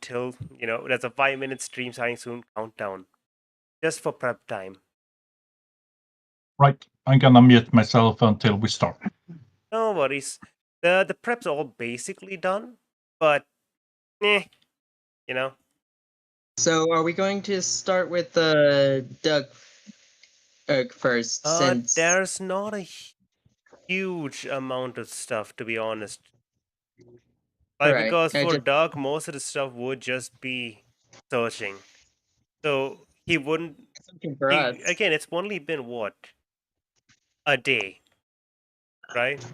till, there's a 5-minute stream starting soon countdown. Just for prep time. Right, I'm gonna mute myself until we start. No worries. The prep's all basically done, but, So, are we going to start with Doug first? Since there's not a huge amount of stuff, to be honest. Right, Because for just- Doug, most of the stuff would just be searching. So he wouldn't. something for us. Again, it's only been what? A day, right?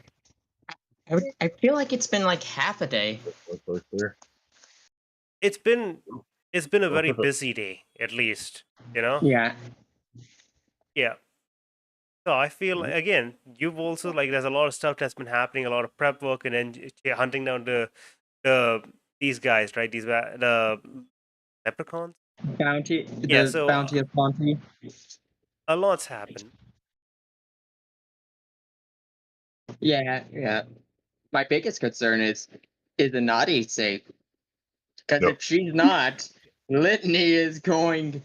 I feel like it's been like half a day. It's been a very busy day, at least. Yeah. Yeah. So I feel again, you've also there's a lot of stuff that's been happening, a lot of prep work, and then hunting down these guys, right? The leprechauns. Bounty. Yeah, The so bounty of bounty. a lot's happened. Yeah. My biggest concern is Anadi safe? Because if she's not, Litney is going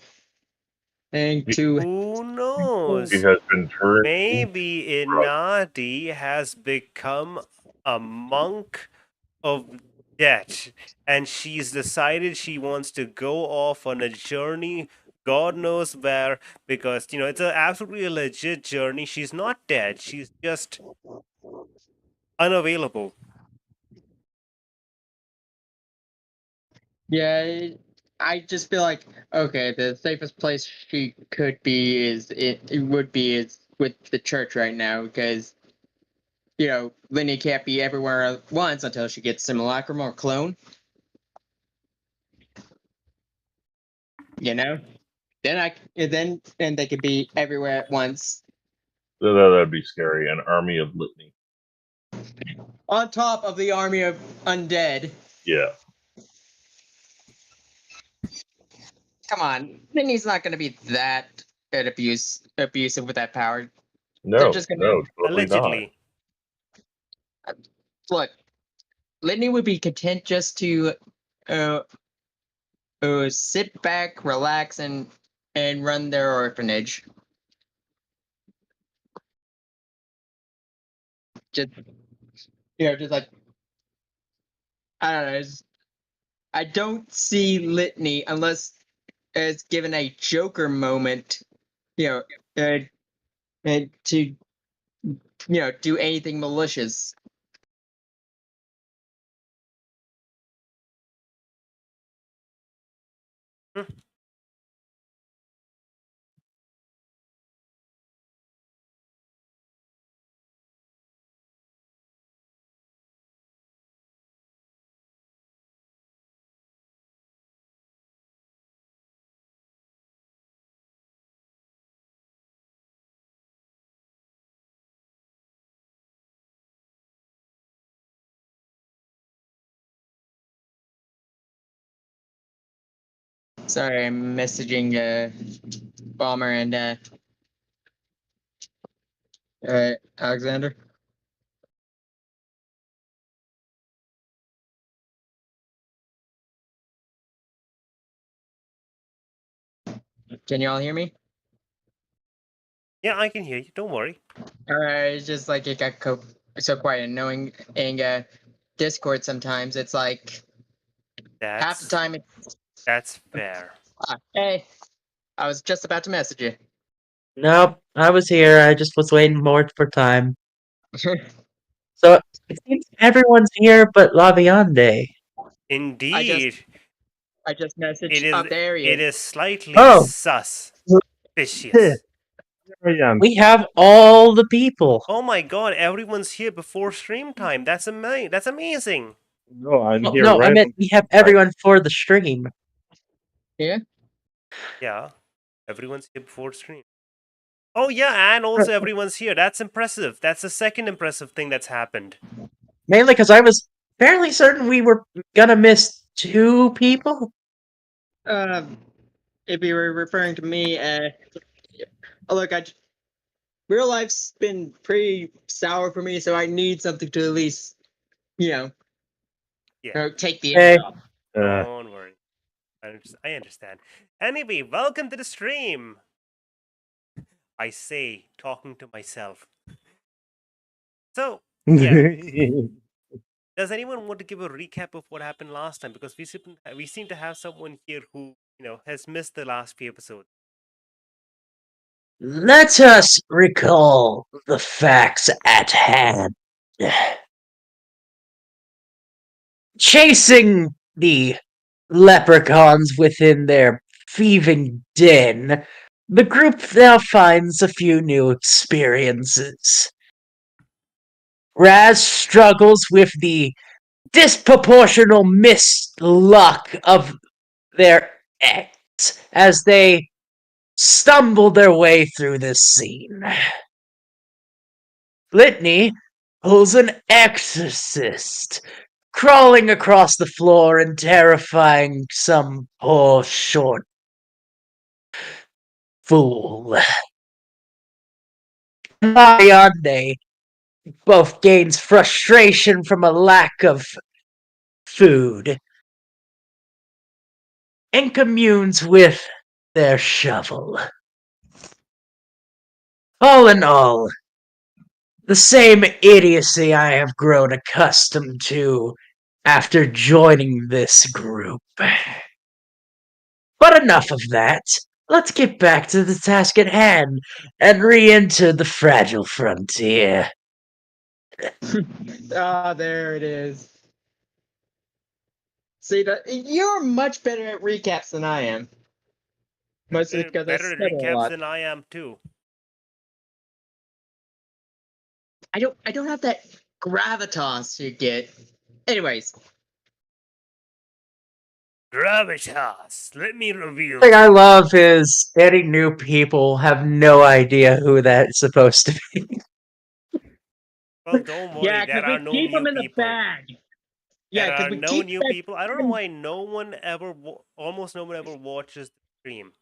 to. Who knows? He has been turned. Maybe Inadi has become a monk of death, and she's decided she wants to go off on a journey, God knows where, because it's an absolutely legit journey. She's not dead, she's just unavailable. Yeah, I just feel like okay, the safest place she could be is with the church right now, because Litney can't be everywhere at once until she gets simulacrum or clone. Then they could be everywhere at once. That'd be scary. An army of Litney. On top of the army of undead. Yeah. Come on, Litney's not going to be that abusive with that power. No, They're just gonna, totally allegedly. not. Look, Litney would be content just to sit back, relax, and run their orphanage. Just like I don't know. I don't see Litney unless it's given a Joker moment, and to do anything malicious. Sorry, I'm messaging Bomber and Alexander. Can you all hear me? Yeah, I can hear you. Don't worry. Alright, it's just like it got so quiet. Knowing in Discord sometimes it's like half the time it's. That's fair. Hey, I was just about to message you. Nope, I was here. I just was waiting more for time. So it seems everyone's here but Laviande. Indeed. I just messaged. There he is. It is slightly Oh. suspicious. We have all the people. Oh my god, everyone's here before stream time. That's amazing. No, I'm here. No, right I meant we have everyone for the stream. Yeah. Yeah, everyone's here before stream. Oh yeah, and also everyone's here. That's impressive. That's the second impressive thing that's happened. Mainly because I was fairly certain we were gonna miss 2 people. If you were referring to me, look, real life's been pretty sour for me, so I need something to at least, Yeah. take the Hey. edge off. Don't worry. I understand. Anyway, welcome to the stream. I say, talking to myself. So, yeah. Does anyone want to give a recap of what happened last time? Because we seem to have someone here who has missed the last few episodes. Let us recall the facts at hand. Chasing the leprechauns within their thieving den, the group now finds a few new experiences. Raz struggles with the disproportional misluck of their ex as they stumble their way through this scene. Litney pulls an exorcist, crawling across the floor and terrifying some poor short fool. Laviande both gains frustration from a lack of food and communes with their shovel. All in all, the same idiocy I have grown accustomed to after joining this group. But enough of that. Let's get back to the task at hand and re-enter the fragile frontier. Ah, there it is. See, you're much better at recaps than I am. Mostly They're because I better at stutter a recaps lot. than I am too. I don't have that gravitas you get. Anyways, Gravitas. Let me reveal. The thing I love is any new people have no idea who that's supposed to be. Well, don't worry. yeah, There because we are no keep new them in the people. bag. There Yeah, because are we no keep new that- people. I don't know why no one ever, almost no one ever watches the stream.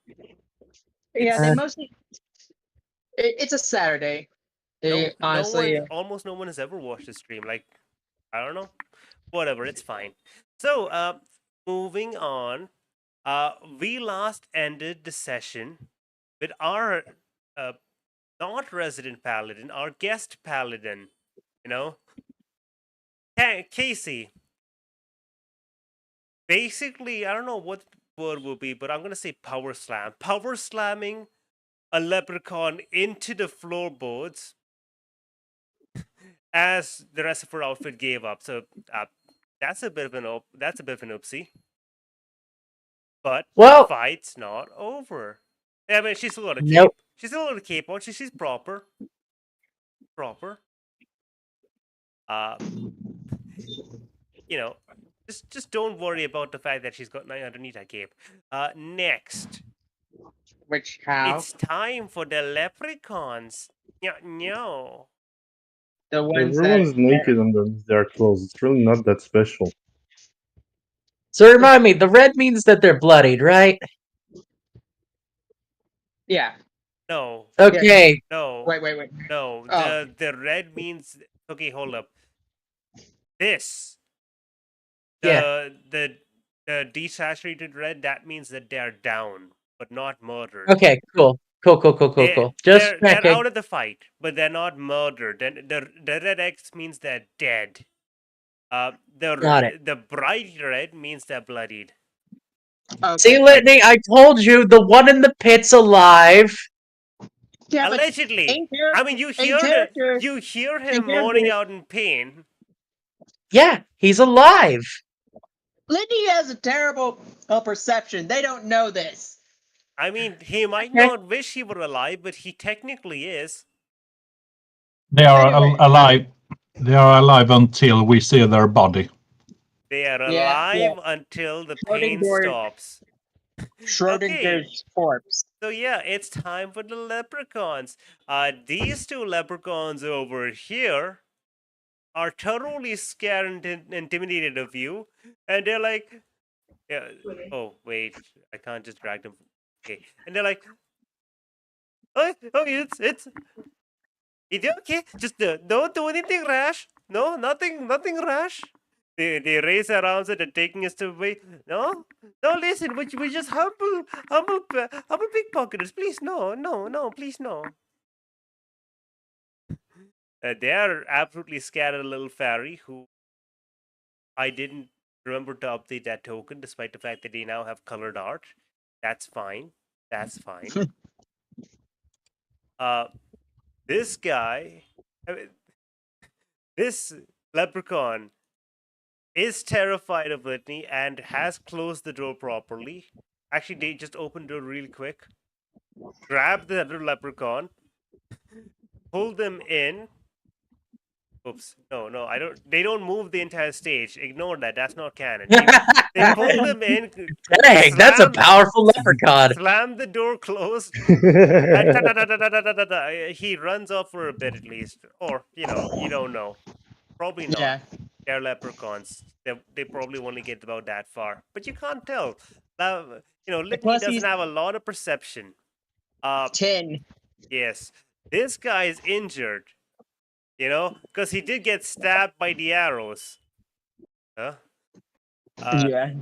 Yeah, they Uh, mostly. It's a Saturday. No, Honestly, almost no one has ever watched the stream. Like, I don't know. Whatever, it's fine. So, moving on. We last ended the session with our not resident paladin, our guest paladin. Casey. Basically, I don't know what word will be, but I'm gonna say power slam. Power slamming a leprechaun into the floorboards as the rest of her outfit gave up. So that's a bit of an oopsie. But well, fight's not over. I mean, she's still got a cape. nope. She's still got a cape on. She's proper. Proper. You know, just don't worry about the fact that she's got nothing underneath her cape. Next, which how it's time for the leprechauns. No. the ones Everyone's that naked underneath their clothes. It's really not that special. So remind me, the red means that they're bloodied, right? yeah. No. Okay. No. Wait. No. Oh. The red means okay. Hold up. This. Yeah. The desaturated red. That means that they're down, but not murdered. Okay, cool. Cool. Just They're checking. out of the fight, but they're not murdered. Then the red X means they're dead. Got it. The bright red means they're bloodied. Okay. See, Litney, I told you the one in the pit's alive. Yeah, but Allegedly. in character- I mean, you hear him character- moaning out in pain. Yeah, he's alive. Litney has a terrible perception. They don't know this. I mean, he might Okay. not wish he were alive, but he technically is. They are Anyway. alive. They are alive until we see their body. They are Yeah, alive until the pain Schrodinger- stops. Schrodinger's corpse. So yeah, it's time for the leprechauns. These two leprechauns over here are thoroughly scared and intimidated of you, and they're like, yeah, oh wait, I can't just drag them. Okay, and they're like, oh, it's okay. Just don't do anything rash. No, nothing rash. They raise their arms and they're taking a step away. No, no, listen, we just humble pickpocketers. Please, no, please, no. They are absolutely scattered little fairy who I didn't remember to update that token, despite the fact that they now have colored art. That's fine. That's fine. This guy, I mean, this leprechaun is terrified of Litney and has closed the door properly. Actually, they just opened the door real quick, grabbed the other leprechaun, pulled them in. Oops, no, I don't. They don't move the entire stage. Ignore that. That's not canon. They pulled them in. Dang, that's a slammed- powerful leprechaun. Slammed the door closed. And he runs off for a bit at least, or you don't know. Probably not. Yeah. They're leprechauns. They probably only get about that far, but you can't tell. Litney Plus doesn't he's- have a lot of perception. 10. Yes, this guy is injured. Because he did get stabbed by the arrows. Huh? Yeah.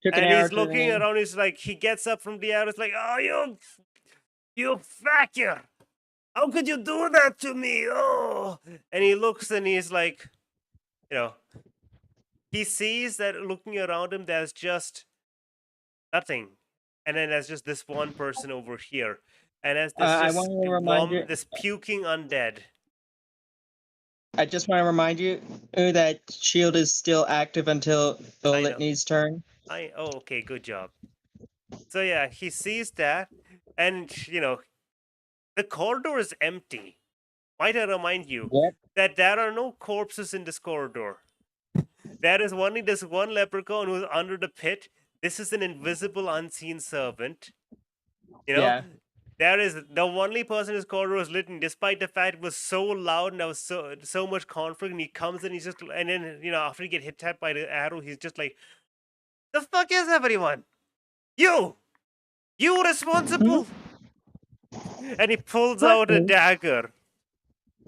Took an And arrow he's to the looking hand. around. He's like, he gets up from the arrows, like, oh, you fucker! How could you do that to me? Oh! And he looks and he's like, he sees that looking around him, there's just nothing. And then there's just this one person over here. And as this I just want to remind you. this puking undead. I just want to remind you that shield is still active until the I know. Litney's turn. Okay, good job. So yeah, he sees that, and the corridor is empty. Might I remind you Yep. that there are no corpses in this corridor. There is only this one leprechaun who's under the pit. This is an invisible, unseen servant. Yeah. There is the only person in this corridor is Litney, despite the fact it was so loud and there was so much conflict. And he comes in, and then after he get hit by the arrow, he's just like, "The fuck is everyone? You responsible?" And he pulls out a dagger,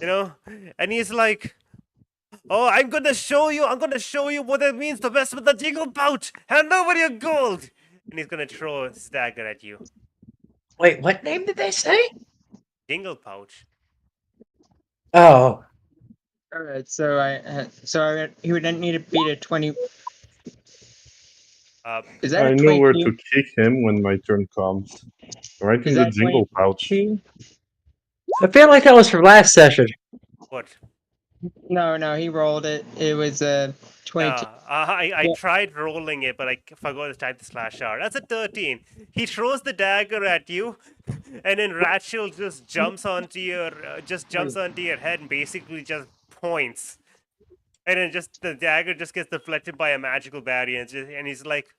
and he's like, "Oh, I'm gonna show you what it means to mess with the jingle pouch. Hand over your gold." And he's gonna throw his dagger at you. Wait, what name did they say? Jingle pouch. Oh, All right. He would need to beat a 20. Is that I a know where 22? to kick him when my turn comes. Right in Is the that jingle pouch. I feel like that was from last session. What? No, he rolled it. It was a 22. I Yeah. tried rolling it, but I forgot to type the /R. That's a 13. He throws the dagger at you, and then Razzle just jumps onto your head and basically just points. And then just the dagger just gets deflected by a magical barrier, and he's like,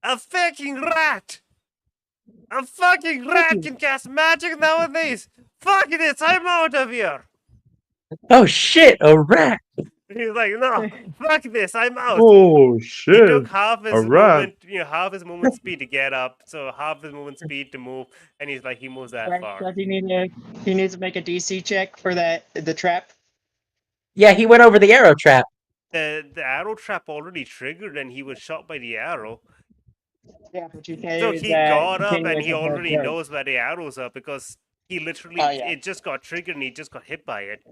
"A fucking rat! A fucking rat can cast magic nowadays! Fuck this! I'm out of here!" Oh shit, a rat. He's like, "No, fuck this! I'm out." Oh He shit! took half his a rat. movement speed to get up, so half his movement speed to move, and he moves that far. Does he needs to make a DC check for the trap? Yeah, he went over the arrow trap. The arrow trap already triggered, and he was shot by the arrow. Yeah, but you So he got up, and he already knows where the arrows are because he literally it just got triggered, and he just got hit by it.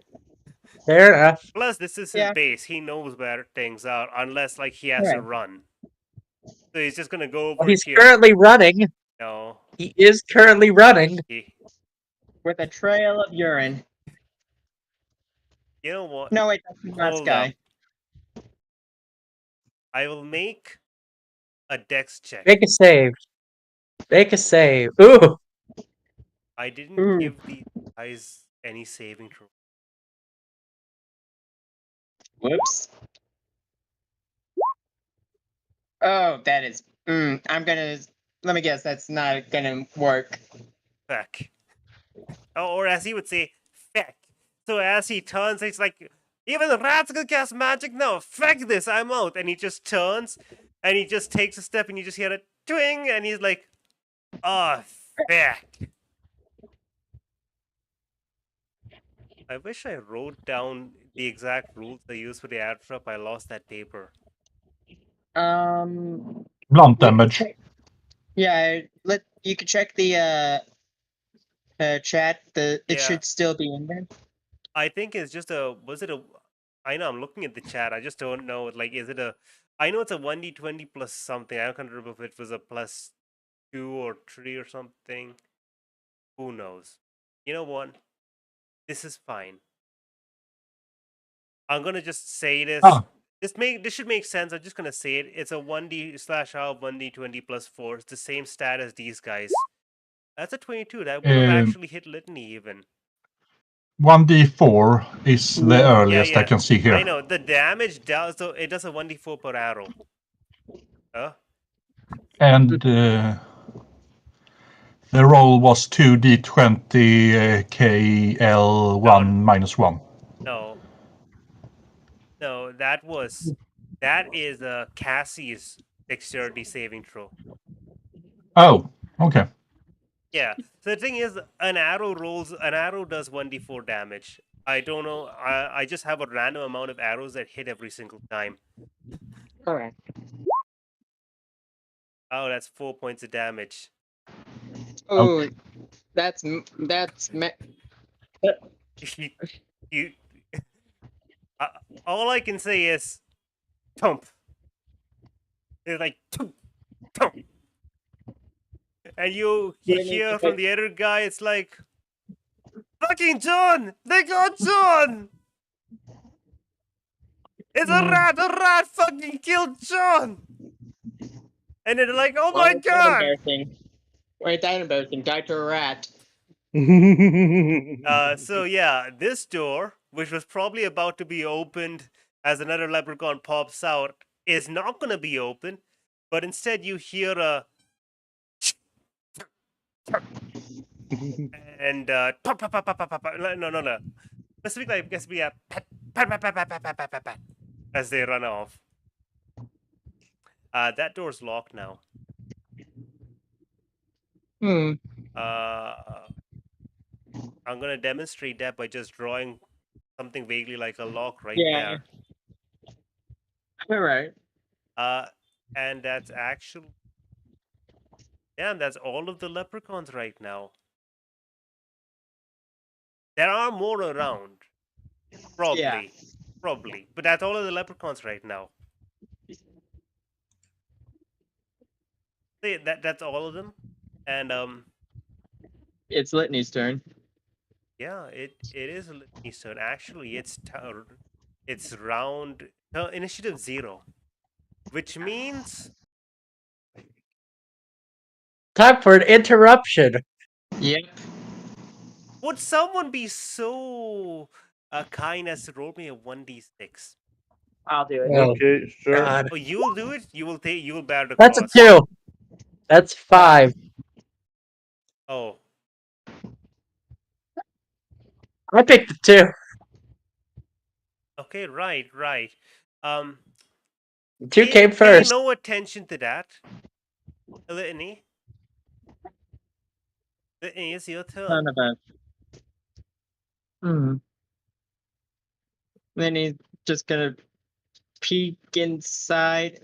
Fair enough. Plus, this is his base. He knows where things are, unless he has to run. So he's just gonna go over He's here. currently running. No, He is currently running. with a trail of urine. You know what? No, wait, that's the last Hold guy. I will make a dex check. Make a save. Make a save. Ooh. I didn't Ooh. give these guys any saving throw. Whoops. Oh, that is. I'm gonna. Let me guess. That's not gonna work. Feck. Or as he would say, feck. So as he turns, he's like, "Even the rats can cast magic now. Feck this, I'm out." And he just turns, and he just takes a step, and you just hear a twing, and he's like, "Oh, feck." I wish I wrote down the exact rules they use for the airdrop? I lost that paper. Blunt damage. Yeah, you can check the chat. It Yeah. should still be in there. I think it's just a. Was it a? I know I'm looking at the chat. I just don't know. Like, is it a? I know it's a 1d20 plus something. I can't remember if it was a plus 2 or 3 or something. Who knows? You know what? This is fine. I'm gonna just say this. Ah. This should make sense. I'm just gonna say it. It's a 1d/half 1d20 plus 4. It's the same stat as these guys. That's a 22. That would have actually hit Litney even. 1d4 is the Yeah. earliest I can see here. I know the damage does. So it does a 1d4 per arrow. And the roll was 2d20 KL1 minus 1. No, that is Cassie's dexterity saving throw. Oh, okay. Yeah. So the thing is, an arrow does 1d4 damage. I don't know. I just have a random amount of arrows that hit every single time. Correct. Oh, that's 4 points of damage. Oh, that's you, all I can say is, thump. It's like thump, thump. And you hear from the other guy, it's like, fucking John! They got John! It's a rat fucking killed John! And they're like, oh my god! Wait, that embarrassing. Died to a rat. So yeah, this door, which was probably about to be opened as another leprechaun pops out, is not gonna be open, but instead you hear a and no. Specifically, I guess we have pat as they run off. That door's locked now. I'm gonna demonstrate that by just drawing something vaguely like a lock right there. All right. And that's actually, damn, that's all of the leprechauns right now. There are more around, probably, but that's all of the leprechauns right now. See, that's all of them, and it's Litney's turn. Yeah, it is Litney's turn. Actually, it's round initiative 0, which means Time for an interruption. Yep. would someone be so kind as to roll me a 1d6? I'll do it. Oh, Okay, sure. God. Oh, you will do it. You will bear the That's a cost. 2. That's 5. Oh, I picked the 2. okay, right. 2 came first. Pay no attention to that. Litney, it's your turn. Then he's just gonna peek inside.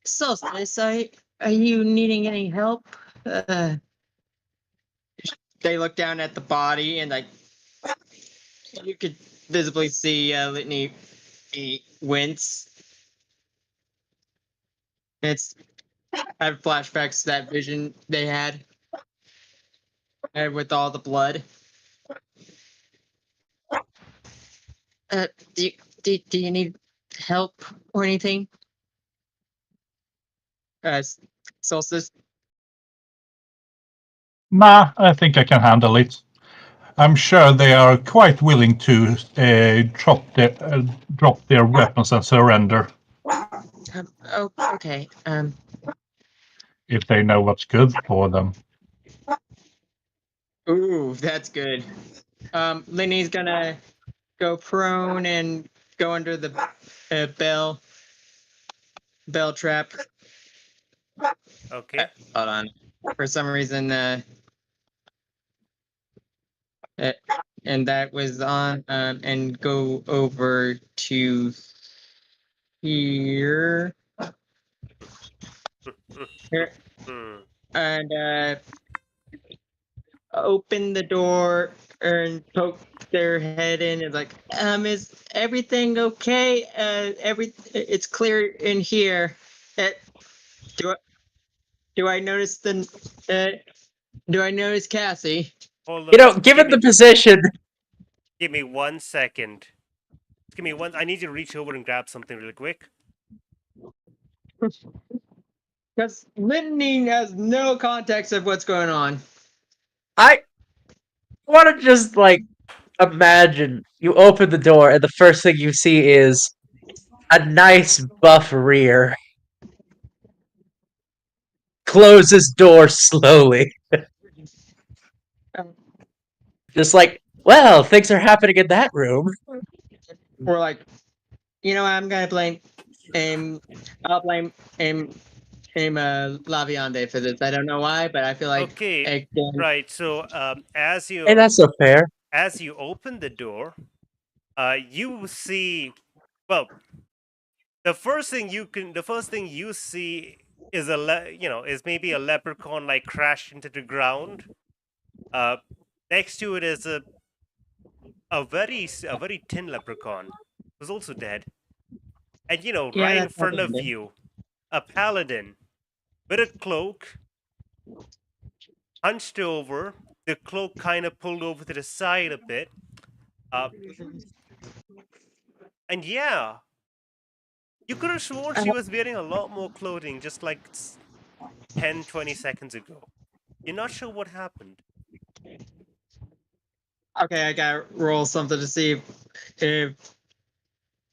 Solstice, are you needing any help? They look down at the body and like you could visibly see Litney wince. It's I have flashbacks to that vision they had with all the blood. Do you need help or anything? Solstice? Nah, I think I can handle it. I'm sure they are quite willing to drop their weapons and surrender. Oh, okay. If they know what's good for them. Ooh, that's good. Litney's gonna go prone and go under the bell trap. Okay. Hold on. For some reason, and that was on and go over to here. Here. And open the door and poke their head in and like, is everything okay? It's clear in here. Do I notice do I notice Cassie? Hold You know, on, given the position, give me 1 second. Give me one. I need you to reach over and grab something really quick. Because Litney has no context of what's going on. I want to just like imagine you open the door and the first thing you see is a nice buff rear. Closes door slowly. Just like, well, things are happening in that room. We're like, I'm gonna blame I'll blame Laviande for this. I don't know why, but I feel like Okay, right. So as Hey, you that's so fair. open the door, you see. Well, the first thing you see is is maybe a leprechaun like crashed into the ground. Next to it is a very thin leprechaun who's also dead, and right in that's front of Laviande. you, a paladin with a cloak, hunched over, the cloak kind of pulled over to the side a bit. And yeah, you could have sworn she was wearing a lot more clothing just like 10, 20 seconds ago. You're not sure what happened. Okay, I gotta roll something to see if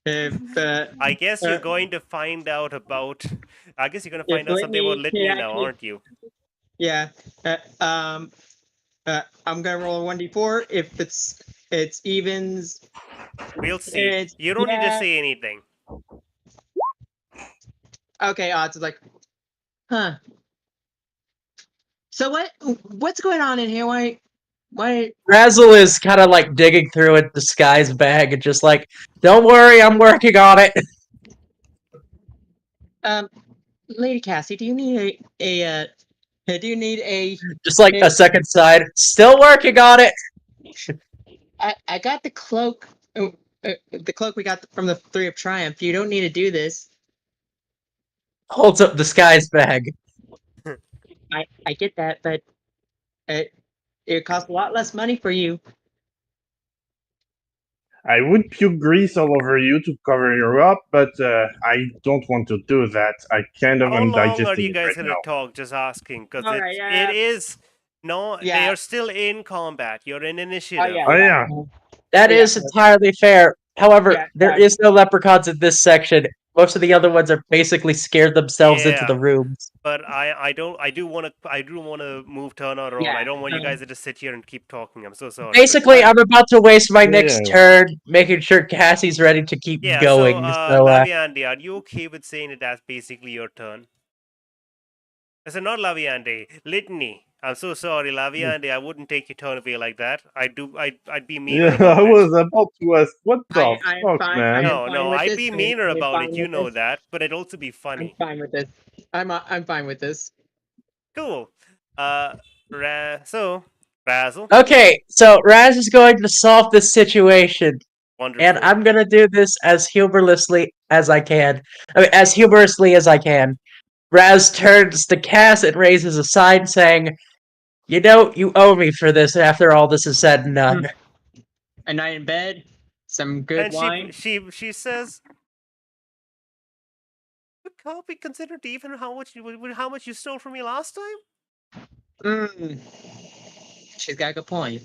I guess you're going to find out about. I guess you're going to if find out something about Litney Litney can now, actually- aren't you? Yeah. I'm gonna roll a 1d4. If it's evens, We'll see. You don't need to say anything. Okay, odds is like, huh. So what's going on in here? Why Razzle is kind of like digging through a disguise bag and just like, don't worry, I'm working on it. Lady Cassie, do you need a Just like a second side, still working on it. I got the cloak. The cloak we got from the Three of Triumph. You don't need to do this. Holds up disguise bag. I get that, but it costs a lot less money for you. I would puke grease all over you to cover you up, but I don't want to do that. I kind of How am long are digesting you it guys right going now. to talk? Just asking. Because Alright, it is. No, Yeah. they are still in combat. You're in initiative. Oh yeah. That Yeah. is entirely fair. However, Yeah, there is no leprechauns in this section. Most of the other ones are basically scared themselves into Yeah. the rooms. But I do want to move to another role. Yeah, I don't want you guys to just sit here and keep talking. I'm so sorry. Basically, I'm about to waste my next Yeah. turn making sure Cassie's ready to keep Yeah, going. so Laviande, are you okay with saying that that's basically your turn? So not Laviande, Litney. I'm so sorry, Laviande. I wouldn't take your turn away like that. I'd be meaner Yeah, about I it. was about to ask, what the I'm fuck, fine. man? I'm No, with I'd this. be meaner I'm about fine it. You with know this. that, but it'd also be I'm funny. fine with this. I'm fine with this. Cool. So Razzle. Okay, so Raz is going to solve this situation, Wonderful. and I'm gonna do this as humorously as I can. I mean, as humorously as I can. Raz turns to Cass and raises a sign saying, "You know, you owe me for this after all this is said and done." A night in bed, some good and wine. she says, "Can't be considered even how much you stole from me last time." She's got a good point.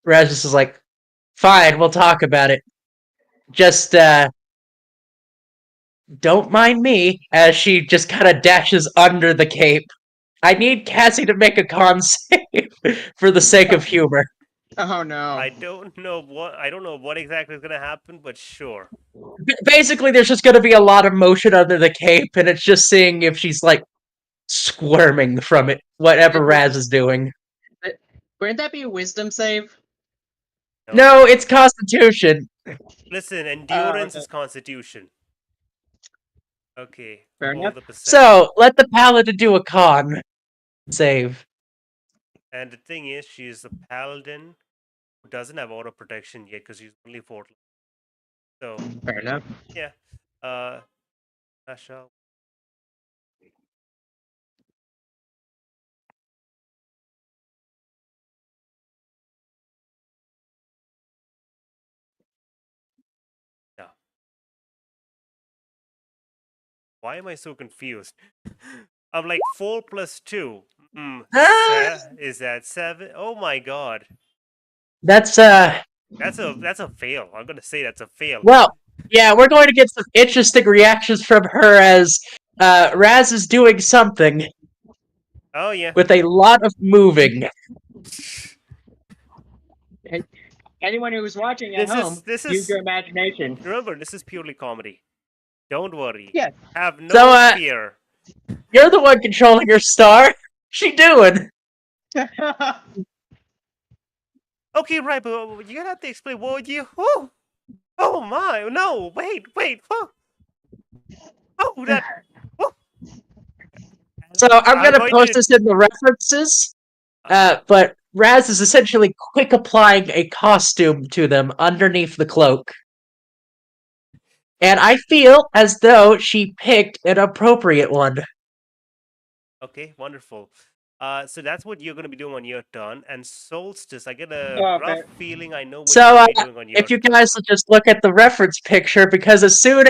Raz just is like, "Fine, we'll talk about it. Just, don't mind me," as she just kind of dashes under the cape. I need Cassie to make a con save for the sake of humor. Oh no. I don't know what exactly is gonna happen, but sure. Basically, there's just going to be a lot of motion under the cape, and it's just seeing if she's, like, squirming from it, whatever Raz is doing. Wouldn't that be a wisdom save? No, it's Constitution. Listen, endurance okay. is constitution. Okay. Fair roll enough. the percent. So let the paladin do a con save. And the thing is, she's a paladin who doesn't have auto protection yet because she's only 4th. So Fair enough. yeah. Nasha. Yeah. Why am I so confused? I'm like 4 plus 2. Is that 7? Oh my god. That's That's a fail. I'm gonna say that's a fail. well, yeah, we're going to get some interesting reactions from her as Raz is doing something Oh yeah. with a lot of moving. Anyone who was watching at home, use your imagination. Remember, this is purely comedy. Don't worry. Yes. Have no So, fear. You're the one controlling her star. She doing? Okay, right, but you're gonna have to explain what you. Oh my! No, wait. That. Oh. So I'm gonna going post to- this in the references. But Raz is essentially quick applying a costume to them underneath the cloak. And I feel as though she picked an appropriate one. Okay, wonderful. So that's what you're gonna be doing on your turn. And Solstice, I get a Oh, rough okay. feeling I know what So, you're gonna be doing on your if you guys will just look at the reference picture, because as soon,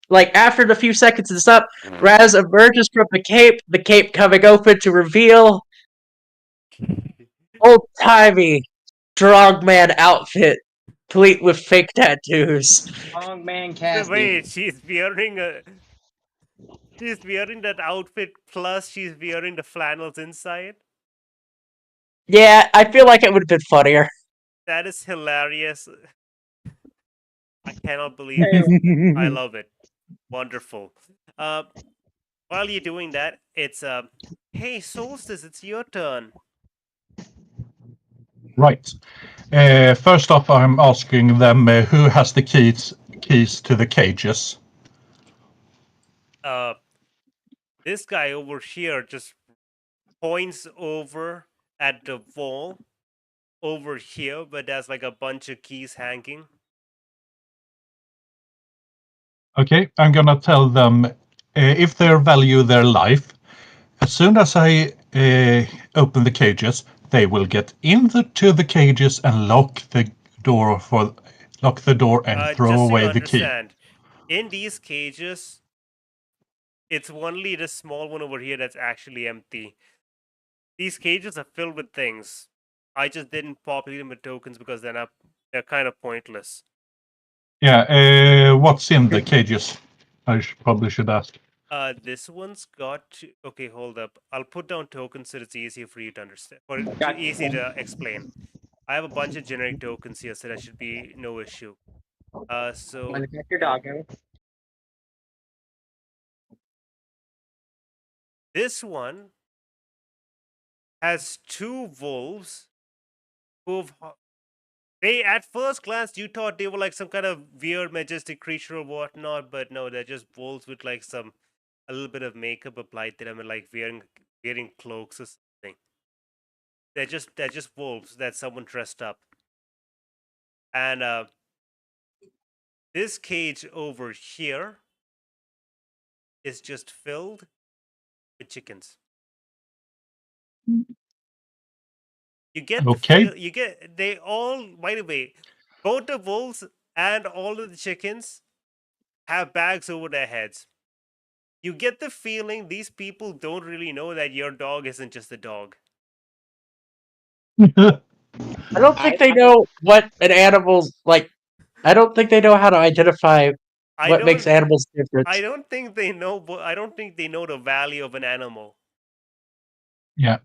like after the few seconds is up, Raz emerges from the cape coming open to reveal old-timey strongman outfit, complete with fake tattoos. Long man So casting. wait, she's wearing that outfit plus she's wearing the flannels inside. Yeah, I feel like it would have been funnier. That is hilarious. I cannot believe it. I love it. Wonderful. While you're doing that, it's hey Solstice, it's your turn. Right. First off, I'm asking them who has the keys to the cages. This guy over here just points over at the wall over here, but there's like a bunch of keys hanging. Okay, I'm gonna tell them if they value their life. As soon as I open the cages, they will get into the cages and lock the door and throw Just so away you the key. understand, in these cages, it's only the small one over here that's actually empty. These cages are filled with things. I just didn't populate them with tokens because they're kind of pointless. Yeah, what's in the cages? I probably should ask. This one's got okay, hold up. I'll put down tokens so it's easier for you to understand, or Gotcha. easy to explain. I have a bunch of generic tokens here, so that should be no issue. So Want to check your dog out? this one has 2 wolves who've. They at first glance you thought they were like some kind of weird majestic creature or whatnot, but no, they're just wolves with like a little bit of makeup applied to them and like wearing cloaks or something. They're just wolves that someone dressed up. And this cage over here is just filled with chickens. You get Okay. they all, by the way, both the wolves and all of the chickens have bags over their heads. You get the feeling these people don't really know that your dog isn't just a dog. I don't think they know what an animal's like. I don't think they know how to identify what makes animals different. I don't think they know. I don't think they know the value of an animal. Yeah.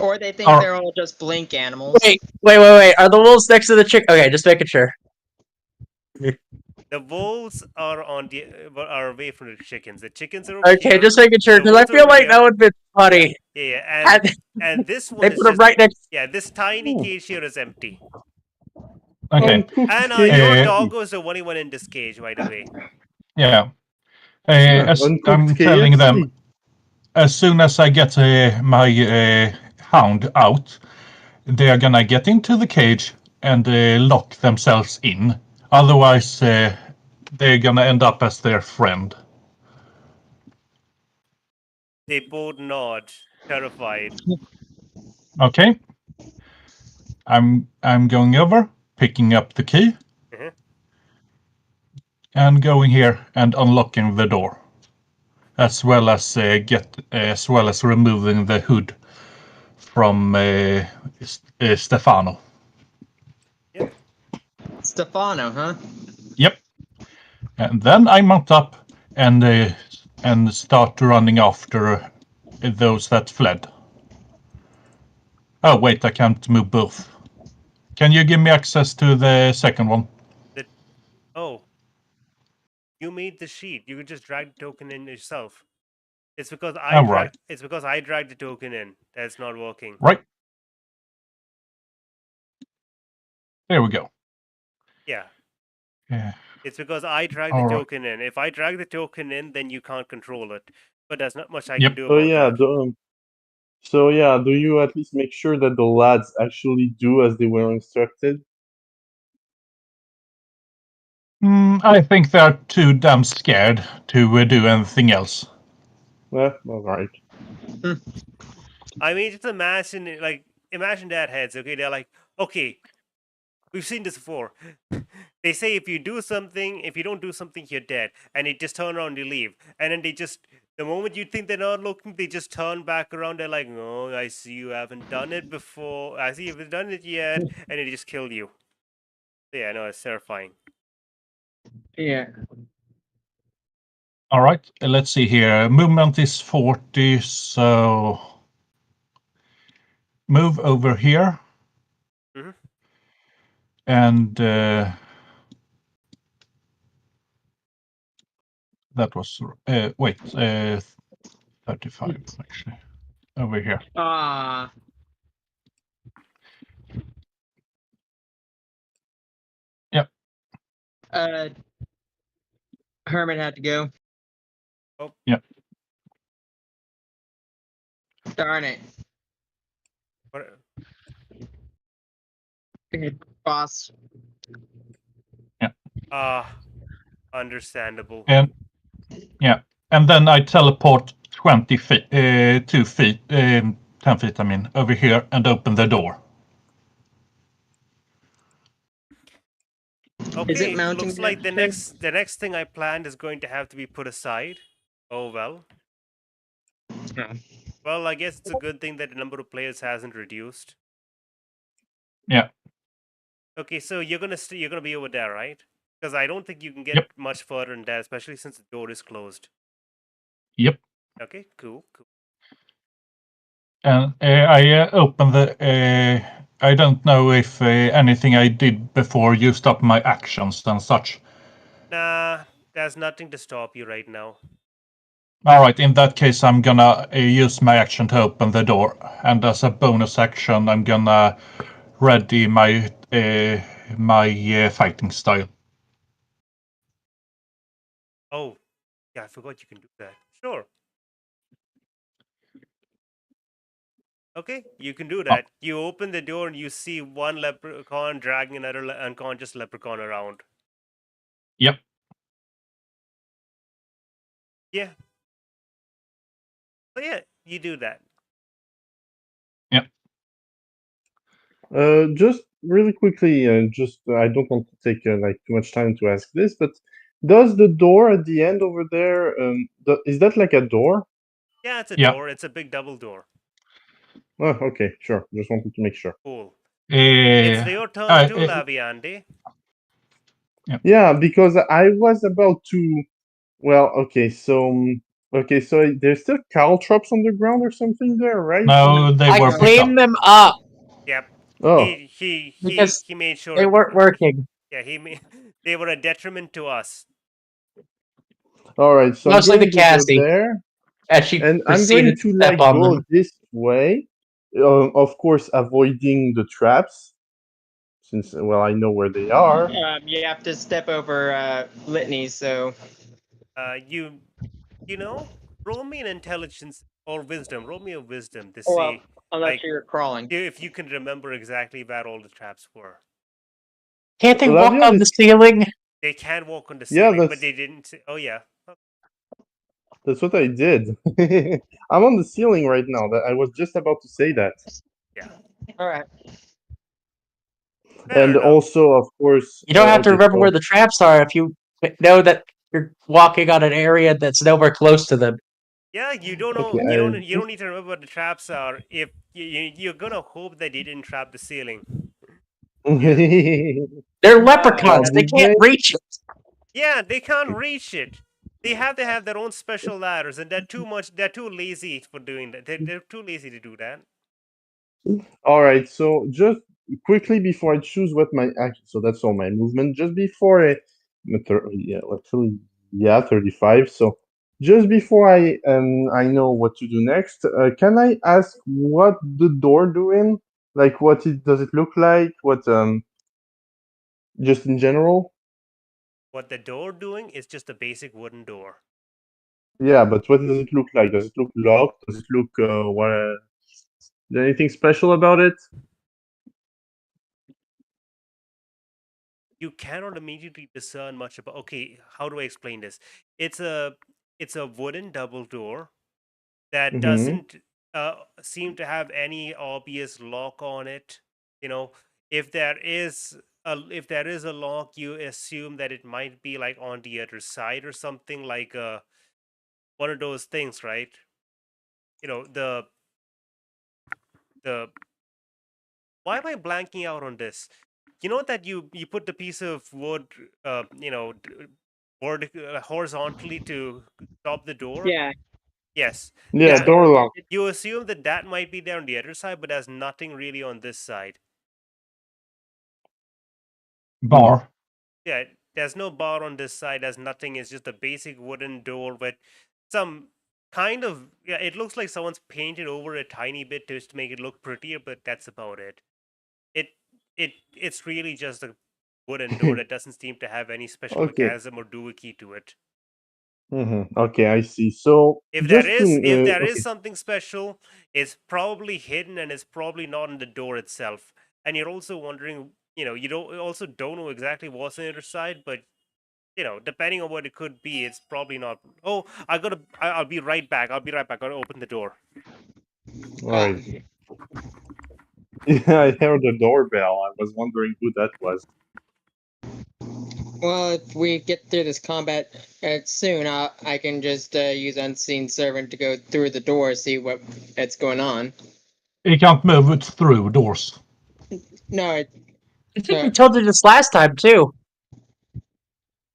Or they think they're all just blink animals. Wait. Are the wolves next to the chick? Okay, just making sure. The wolves are are away from the chickens. The chickens are Okay, here. just making sure The because I wolves feel are like here. that would have been funny. Yeah. And this one They is put them just right next. this tiny cage here is empty. Okay. Uncooked And cage. your doggo is the only one in this cage, by the way. Yeah. As Uncooked I'm telling them, KFC. as soon as I get my hound out, they are gonna get into the cage and lock themselves in. Otherwise, they're gonna end up as their friend. They both nod, terrified. Okay. I'm going over, picking up the key, Mhm. and going here and unlocking the door, as well as removing the hood from Stefano. Stefano, huh? Yep. And then I mount up and start running after those that fled. Oh wait, I can't move both. Can you give me access to the second one? Oh, you made the sheet. You could just drag the token in yourself. It's because I Oh, right. It's because I dragged the token in. That's not working. Right. There we go. Yeah. Yeah. It's because I dragged All the right. token in. If I drag the token in, then you can't control it. But there's not much I Yep. can do So about yeah, that. do you at least make sure that the lads actually do as they were instructed? I think they're too damn scared to do anything else. All right. I mean, just imagine that heads. Okay, they're like, okay, we've seen this before. They say if you don't do something, you're dead, and they just turn around and leave, and then the moment you think they're not looking, they just turn back around. They're like, "No, I see you haven't done it before. I see you haven't done it yet," and they just kill you. Yeah, no, it's terrifying. Yeah. All right, let's see here. Movement is 40, so move over here. Mhm. And that was, 35 actually. Over here. Ah. Yep. Hermit had to go. Oh. Yep. Darn it. What? Boss. Understandable. And then I teleport 20 feet, 2 feet, 10 feet, I mean, over here and open the door. Okay, Is it mounting looks like the that? next thing I planned is going to have to be put aside. Oh well. Yeah. Well, I guess it's a good thing that the number of players hasn't reduced. Yeah. Okay, so you're gonna be over there, right? Because I don't think you can get Yep. much further than that, especially since the door is closed. Yep. Okay, cool. And I open the. I don't know if anything I did before used up my actions and such. Nah, there's nothing to stop you right now. All right, in that case, I'm gonna use my action to open the door, and as a bonus action, I'm gonna ready my fighting style. Oh, yeah, I forgot you can do that. Sure. Okay, you can do that. You open the door and you see one leprechaun dragging another unconscious leprechaun around. Yep. Yeah. So yeah, you do that. Yep. Just really quickly, I don't want to take like too much time to ask this, but does the door at the end over there, is that like a door? Yeah, it's a Yeah. door. It's a big double door. Oh, okay, sure. Just wanted to make sure. Cool. It's your turn too, Laviande. Yeah, because I was about to. Well, okay, so there's still caltrops on the ground or something there, right? No, they I were picked up. cleaned them up Yep. Oh, He because made sure they weren't working. Yeah, they were a detriment to us. all right. So Mostly I'm the going to go Cassie, there, as she and I'm going proceeded to to step like on go them. this way, of course, avoiding the traps. since I know where they are. You have to step over Litney, so You know, roll me an intelligence or wisdom. Roll me a wisdom to well, see unless you're crawling. if you can remember exactly where all the traps were. Can't they walk on Laviande the ceiling? They can walk on the Yeah, ceiling, but they didn't. Oh yeah. that's what I did. I'm on the ceiling right now. I was just about to say that. Yeah. All right. Fair And enough. also, of course, You don't have to okay, remember so- where the traps are if you know that you're walking on an area that's nowhere close to them. Yeah, you don't know. Okay, You don't need to remember what the traps are. If you're gonna hope that they didn't trap the ceiling. They're leprechauns. They did can't they? reach it. Yeah, they can't reach it. They have to have their own special ladders, and they're too lazy for doing that. They're too lazy to do that. All right, so just quickly before I choose what my action, so that's all my movement. Just before actually, 35. So just before I know what to do next, can I ask what the door doing? Like, does it look like? What just in general? What the door doing is just a basic wooden door. Yeah, but what does it look like? Does it look locked? Does it look what? Is there anything special about it? You cannot immediately discern much about. Okay, how do I explain this? It's a wooden double door that Mm-hmm. doesn't seem to have any obvious lock on it. You know, if there is a lock, you assume that it might be like on the other side or something, like one of those things, right? You know, the why am I blanking out on this? You know that you put the piece of wood, horizontally to stop the door. Yeah. Yes. Yeah, Yeah. door lock. You assume that might be there on the other side, but there's nothing really on this side. Bar. Yeah, there's no bar on this side. There's nothing. It's just a basic wooden door with some kind of, yeah. It looks like someone's painted over a tiny bit just to make it look prettier, but that's about it. It's really just a wooden door that doesn't seem to have any special Okay. mechanism or doohickey to it. Okay, I see. So If just there is okay. something special, it's probably hidden and it's probably not in the door itself. And you're also wondering, you don't know exactly what's on the other side, but depending on what it could be, it's probably not. Oh, I'll be right back. I gotta open the door. All right. Yeah, I heard the doorbell. I was wondering who that was. Well, if we get through this combat soon, I can just use Unseen Servant to go through the door, see what's going on. You can't move it through doors. No, I think we told you this last time too.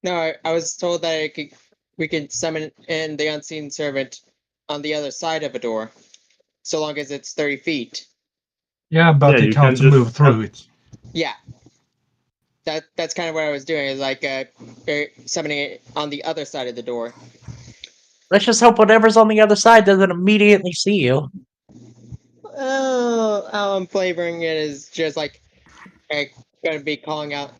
no, I was told that we could summon in the Unseen Servant on the other side of a door, so long as it's 30 feet. Yeah, but Yeah, you you can't can just move through it. Yeah. That's kind of what I was doing, is like summoning it on the other side of the door. Let's just hope whatever's on the other side doesn't immediately see you. Oh, how I'm flavoring it is just like going to be calling out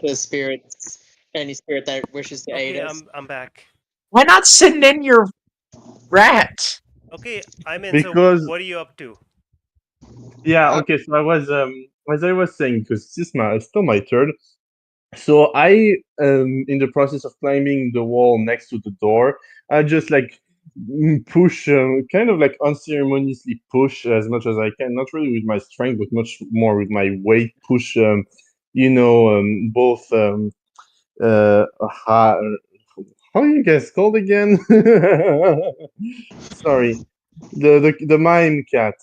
to spirits, any spirit that wishes to aid Okay, us. I'm back. Why not send in your rat? Okay, I'm in. Because- So what are you up to? Yeah, okay, so I was as I was saying, because it's still my turn. So I in the process of climbing the wall next to the door, I just like push kind of like unceremoniously push as much as I can, not really with my strength, but much more with my weight, push both how are you guys called again? Sorry. The mime cat.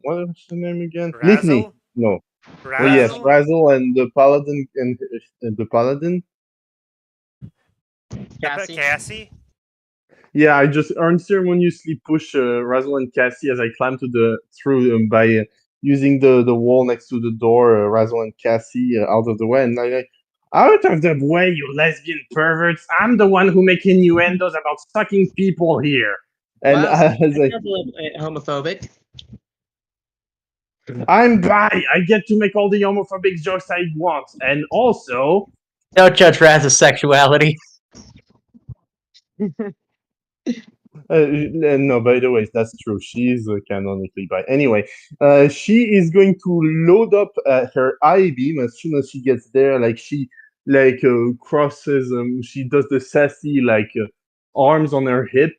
What was the name again? Razzle? Litney. No. Razzle? Oh, yes, Razzle and the paladin and the paladin. Cassie? Yeah, I just unceremoniously push Razzle and Cassie as I climb through by using the wall next to the door. Razzle and Cassie out of the way, and I like, out of the way, you lesbian perverts! I'm the one who make innuendos about sucking people here. And Wow, as I that's a little bit homophobic. I'm bi. I get to make all the homophobic jokes I want, and also. Don't judge Raz's sexuality. No, by the way, that's true. She is canonically bi. Anyway, she is going to load up her eye beam as soon as she gets there. Like she crosses. She does the sassy arms on her hip,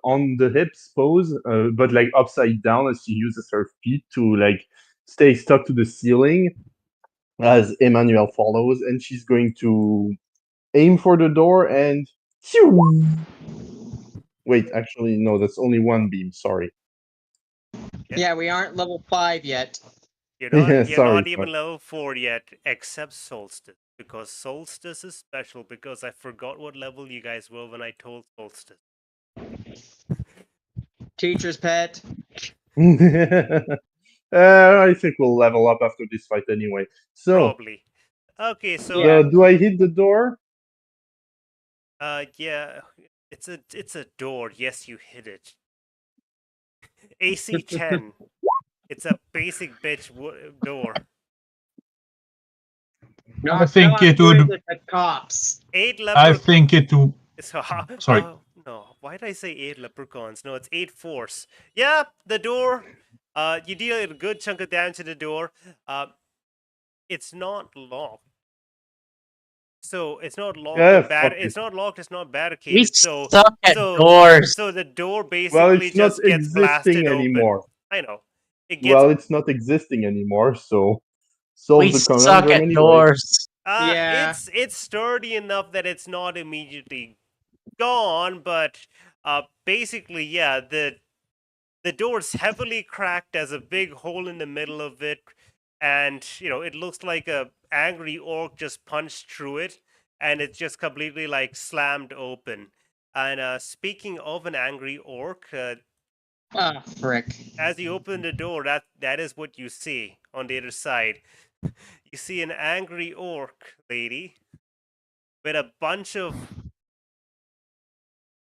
on the hips pose, but like upside down as she uses her feet to stay stuck to the ceiling. As Emmanuel follows, and she's going to aim for the door and. Wait, actually, no, that's only one beam. Sorry. Yeah, we aren't level 5 yet. You're Yeah, not sorry. even level 4 yet, except Solstice. Because Solstice is special, because I forgot what level you guys were when I told Solstice. Teacher's pet. I think we'll level up after this fight anyway. So, Probably. Okay, so Yeah. do I hit the door? yeah, it's a door. Yes, you hit it. AC 10. It's a basic bitch door. I think it would. The cops. 8 I leprechauns. think it would. So, Sorry. No, why did I say 8 leprechauns? No, it's 8 force. Yeah, the door. You deal a good chunk of damage to the door. It's not locked. So it's not locked. Yeah, It's not locked. It's not We barricaded. So suck at so doors. so the door Well, basically it's not just gets blasted existing anymore. open. I know. It gets. Well, it's not existing anymore, so solve We the suck conundrum at anyway. doors. Yeah. It's sturdy enough that it's not immediately gone, but basically, yeah, the door's heavily cracked. There's a big hole in the middle of it, and it looks like a angry orc just punched through it, and it's just completely slammed open. And speaking of an angry orc, Ah, frick. as you open the door, that is what you see on the other side. You see an angry orc lady with a bunch of.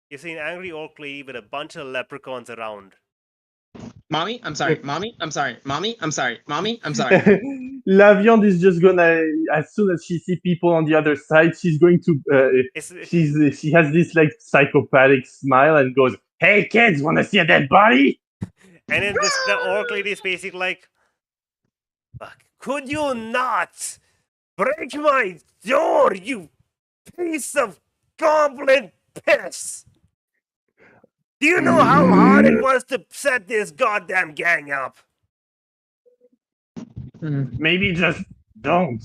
You see an angry orc lady with a bunch of leprechauns around. Mommy, I'm sorry. Mommy, I'm sorry. Mommy, I'm sorry. Mommy, I'm sorry. Laviande is just gonna, as soon as she sees people on the other side, she's going to. She has this psychopathic smile and goes, "Hey kids, want to see a dead body?" And then the orc lady is basically like, "Fuck, could you not break my door, you piece of goblin piss? Do you know how hard it was to set this goddamn gang up?" Maybe just don't.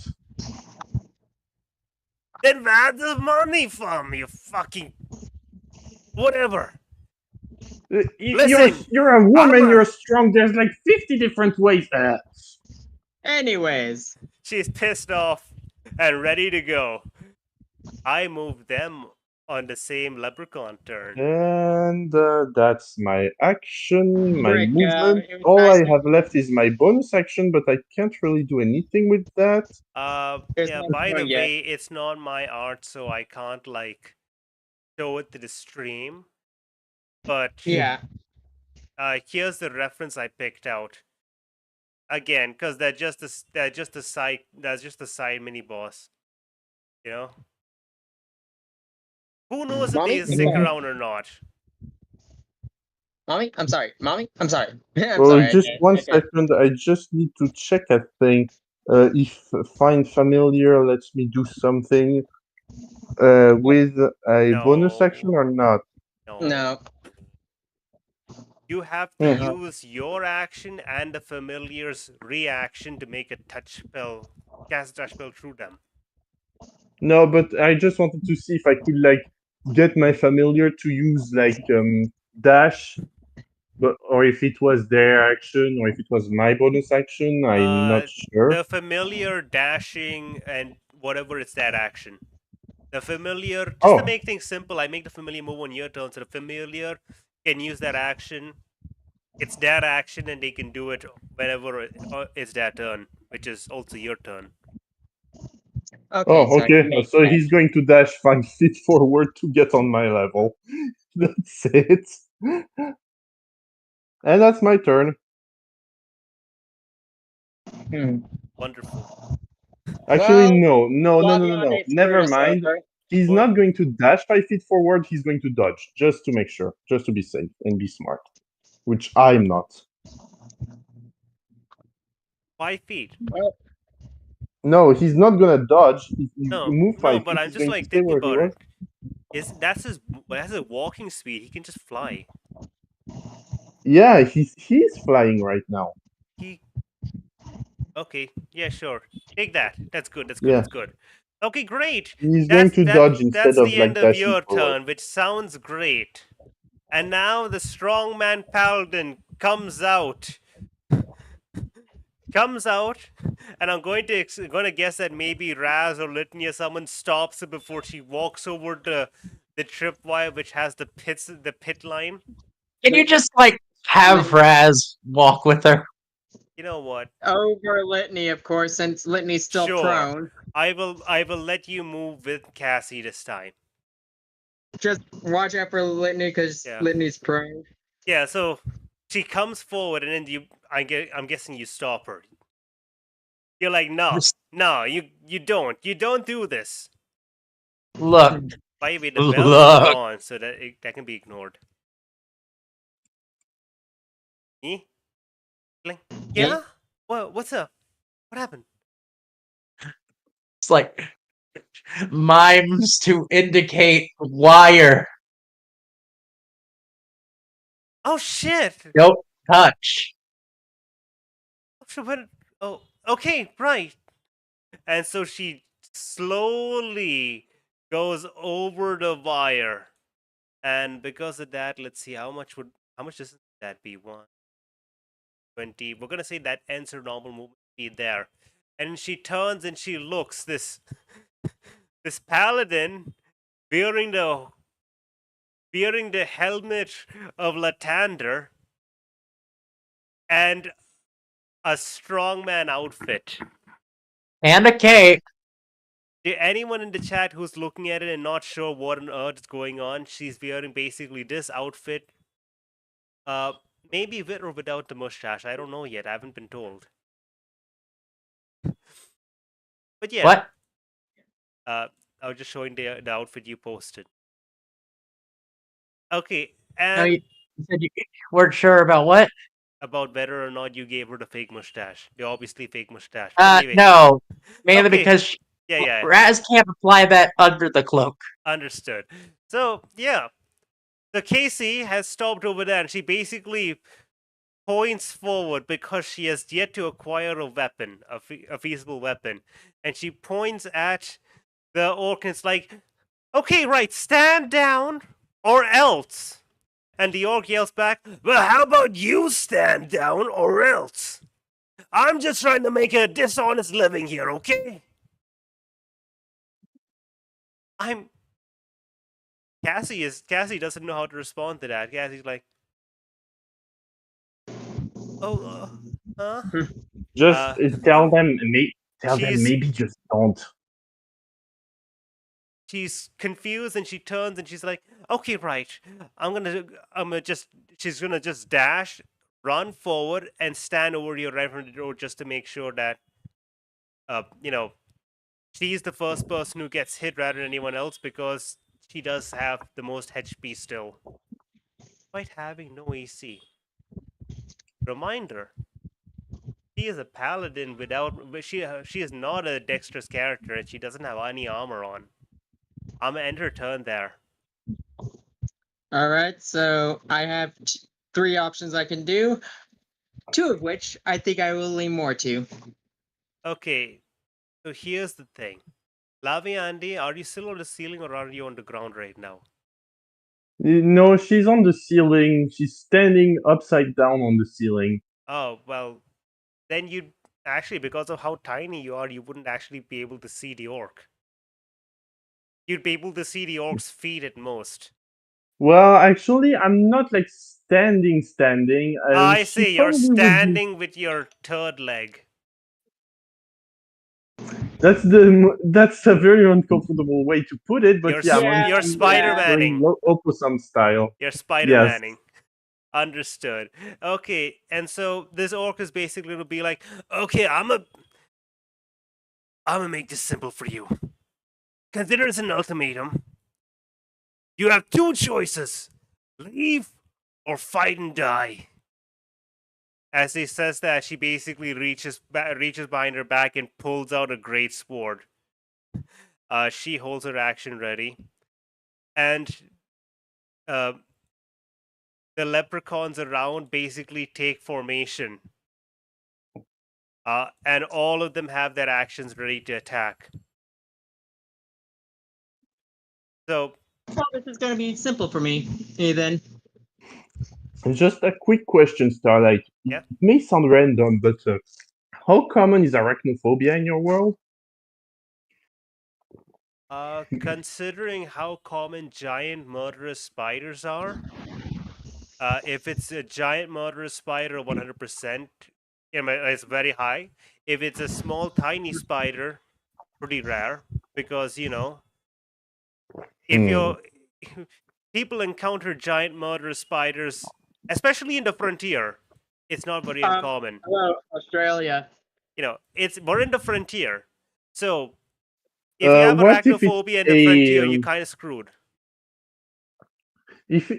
Then where's the money from, you fucking whatever? Listen, You're a woman. I'm a- You're strong. There's 50 different ways. Anyways. She's pissed off and ready to go. I moved them on the same leprechaun turn. And that's my action, my Frick, movement. it was All nice I to- have left is my bonus action, but I can't really do anything with that. There's Yeah, no by the point yet. way, it's not my art, so I can't show it to the stream. But Yeah. here's the reference I picked out. Again, because that's just a side mini boss. Who knows if Mommy, they stick around or not? Mommy, I'm sorry. Mommy, I'm sorry. I'm Well, sorry. just one Okay. second. I just need to check a thing. If find familiar lets me do something with a bonus action No. or not. No. You have to Mhm. use your action and the familiar's reaction to make a touch spell, cast a touch spell through them. No, but I just wanted to see if I could get my familiar to use dash, or if it was their action or if it was my bonus action. I'm not sure. The familiar dashing and whatever it's that action. The familiar, just to make things simple, I make the familiar move on your turn, so the familiar can use that action. It's their action, and they can do it whenever it's their turn, which is also your turn. Okay. So he's going to dash 5 feet forward to get on my level. That's it. And that's my turn. Wonderful. Actually, Well, no. Laviande Never screwed us mind. over. He's What? not going to dash 5 feet forward. He's going to dodge, just to make sure, just to be safe and be smart, which I'm not. 5 feet. No, he's not gonna dodge. If you No, move 5 but feet, I'm he's just going to like stay thinking where he about was. it. That's his walking speed. He can just fly. Yeah, he's flying right now. He. Okay. Yeah. Sure. Take that. That's good. That's good. Yeah, That's good. Okay. Great. he's going to dodge instead That's of the end like of dashing your forward. turn, which sounds great. And now the strongman paladin comes out. And I'm going to guess that maybe Raz or Litney or someone stops her before she walks over the tripwire, which has the pit line. Can you just like have Raz walk with her? You know what? Over Litney, of course, since Litney's still Sure. prone. I will let you move with Cassie this time. Just watch out for Litney because Yeah. Litney's prone. Yeah. So she comes forward, and then I'm guessing you stop her. You're like, no, you don't do this. Look, By the way, the bell Look. is on, so that can be ignored. Eh? Like, yeah? What's up? What happened? it's like mimes to indicate wire. Oh shit! Don't touch. Oh, okay, right. And so she slowly goes over the wire, and because of that, let's see how much does that be? 120. We're gonna say that ends her normal movement speed there, and she turns and she looks this paladin wearing the helmet of Lathander and a strongman outfit. And a cape. Anyone in the chat who's looking at it and not sure what on earth is going on, she's wearing basically this outfit. Maybe with or without the mustache. I don't know yet. I haven't been told. But yeah. What? I was just showing the outfit you posted. Okay, and You said you weren't sure about what? About whether or not you gave her the fake mustache. The obviously fake mustache. Anyway, No. Mainly Okay. because yeah, Raz can't apply that under the cloak. understood. So yeah, the Casey has stopped over there, and she basically points forward because she has yet to acquire a weapon, a feasible weapon, and she points at the orc, and it's like, okay, right, stand down or else. And the orc yells back, well, how about you stand down or else? I'm just trying to make a dishonest living here, okay? Cassie doesn't know how to respond to that. Cassie's like, Just tell them, she's- maybe just don't. she's confused and she turns and she's like, okay, right. She's gonna just dash, run forward, and stand over you right from the door just to make sure that, she's the first person who gets hit rather than anyone else because she does have the most HP still, despite having no AC. Reminder: she is a paladin she is not a dexterous character and she doesn't have any armor on. I'm gonna end her turn there. All right, so I have 3 options I can do, 2 of which I think I will lean more to. Okay, so here's the thing. Laviande, are you still on the ceiling or are you on the ground right now? No, she's on the ceiling. She's standing upside down on the ceiling. Oh, well, then you'd actually, because of how tiny you are, you wouldn't actually be able to see the orc. You'd be able to see the orc's feet at most. Well, actually, I'm not like standing. I She see, you're probably would be- standing with your third leg. That's a very uncomfortable way to put it, but You're I'm Spider-Manning. doing Opposum style. You're Spider-Manning. Understood. Okay, and so this orc is basically going to be like, okay, I'm gonna make this simple for you. Consider it an ultimatum. You have two choices: leave or fight and die. As he says that, she basically reaches behind her back and pulls out a great sword. She holds her action ready, and uh, the leprechauns around basically take formation. And all of them have their actions ready to attack. So, Well, this is gonna be simple for me. Then. Just a quick question, Starlight. Yeah. It may sound random, but how common is arachnophobia in your world? considering how common giant murderous spiders are, if it's a giant murderous spider, 100%, it's very high. If it's a small, tiny spider, pretty rare, because if you're people encounter giant murderous spiders, especially in the frontier, it's not very uncommon. Hello, Australia. We're in the frontier, so if you have What if it's arachnophobia in the frontier, you're kind of screwed.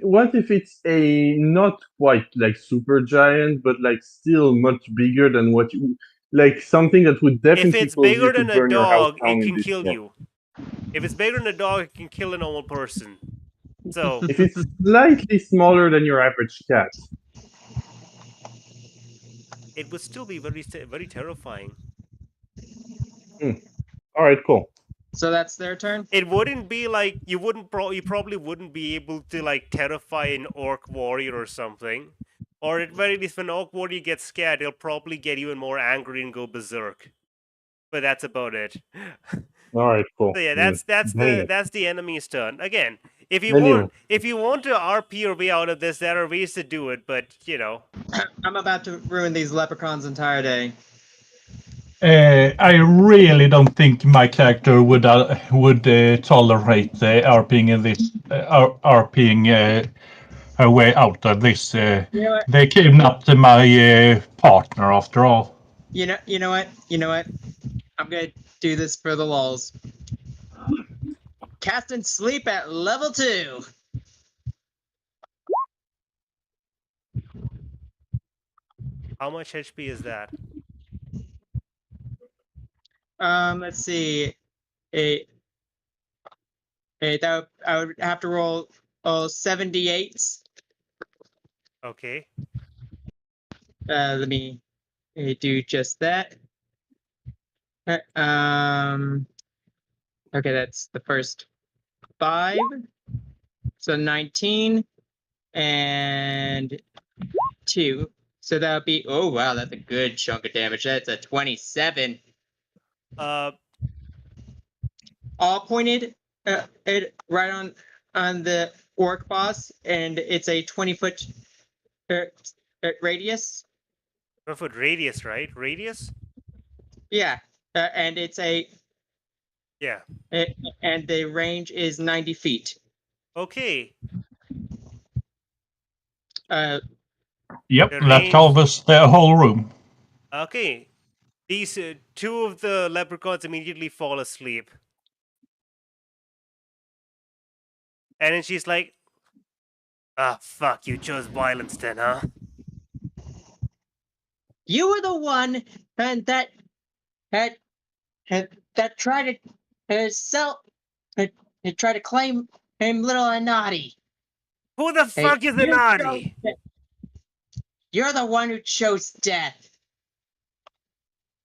What if it's a not quite like super giant, but like still much bigger than what you like something that would definitely If it's cause you bigger to than a burn your house dog, down it in can this kill game. you. If it's bigger than a dog, it can kill a normal person. So If it's slightly smaller than your average cat, it would still be very terrifying. all right, cool. So that's their turn. It wouldn't be like you probably wouldn't be able to like terrify an orc warrior or something. Or at very least, when an orc warrior gets scared, he'll probably get even more angry and go berserk. But that's about it. All right, cool. So yeah, Anyway. that's the enemy's turn. Again, if you Anyway. want to RP your way out of this, there are ways to do it. But I'm about to ruin these leprechauns' entire day. I really don't think my character would tolerate RPing in this RPing her way out of this. You know what? They came up to my partner after all. You know what? I'm gonna do this for the lulz. Cast and sleep at level 2. how much HP is that? Let's see. That I would have to roll 78s. Okay. Let me do just that. Okay, that's the first 5. So 19 and 2. So that would be, oh wow, that's a good chunk of damage. That's a 27. All pointed right on the orc boss, and it's a 20-foot radius. 1 foot radius, right? Radius? Yeah, and it's a Yeah. and the range is 90 feet. Okay. Yep, The that range- covers the whole room. Okay. These 2 of the leprechauns immediately fall asleep. And then she's like, "Ah, fuck, you chose violence then, huh?" You were the one and that tried to sell try to claim him little Anati. Who the fuck is the naughty? You're the one who chose death.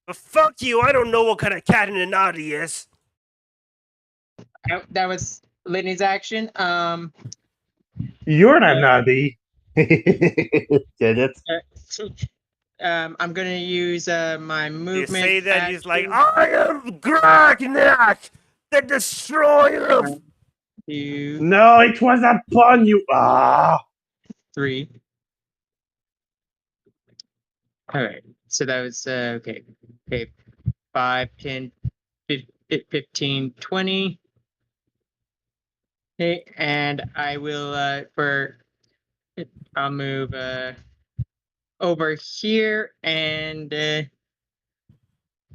But fuck you, I don't know what kind of cat an naughty is. That was Litney's action. You're not naughty. Get it? I'm gonna use my You movement. say that he's like, action I am Gragnak, the destroyer of... 2, No, it was a pun, you 3. All right. So that was okay. 5, 10, 15, 20. Okay, and I will for I'll move over here, and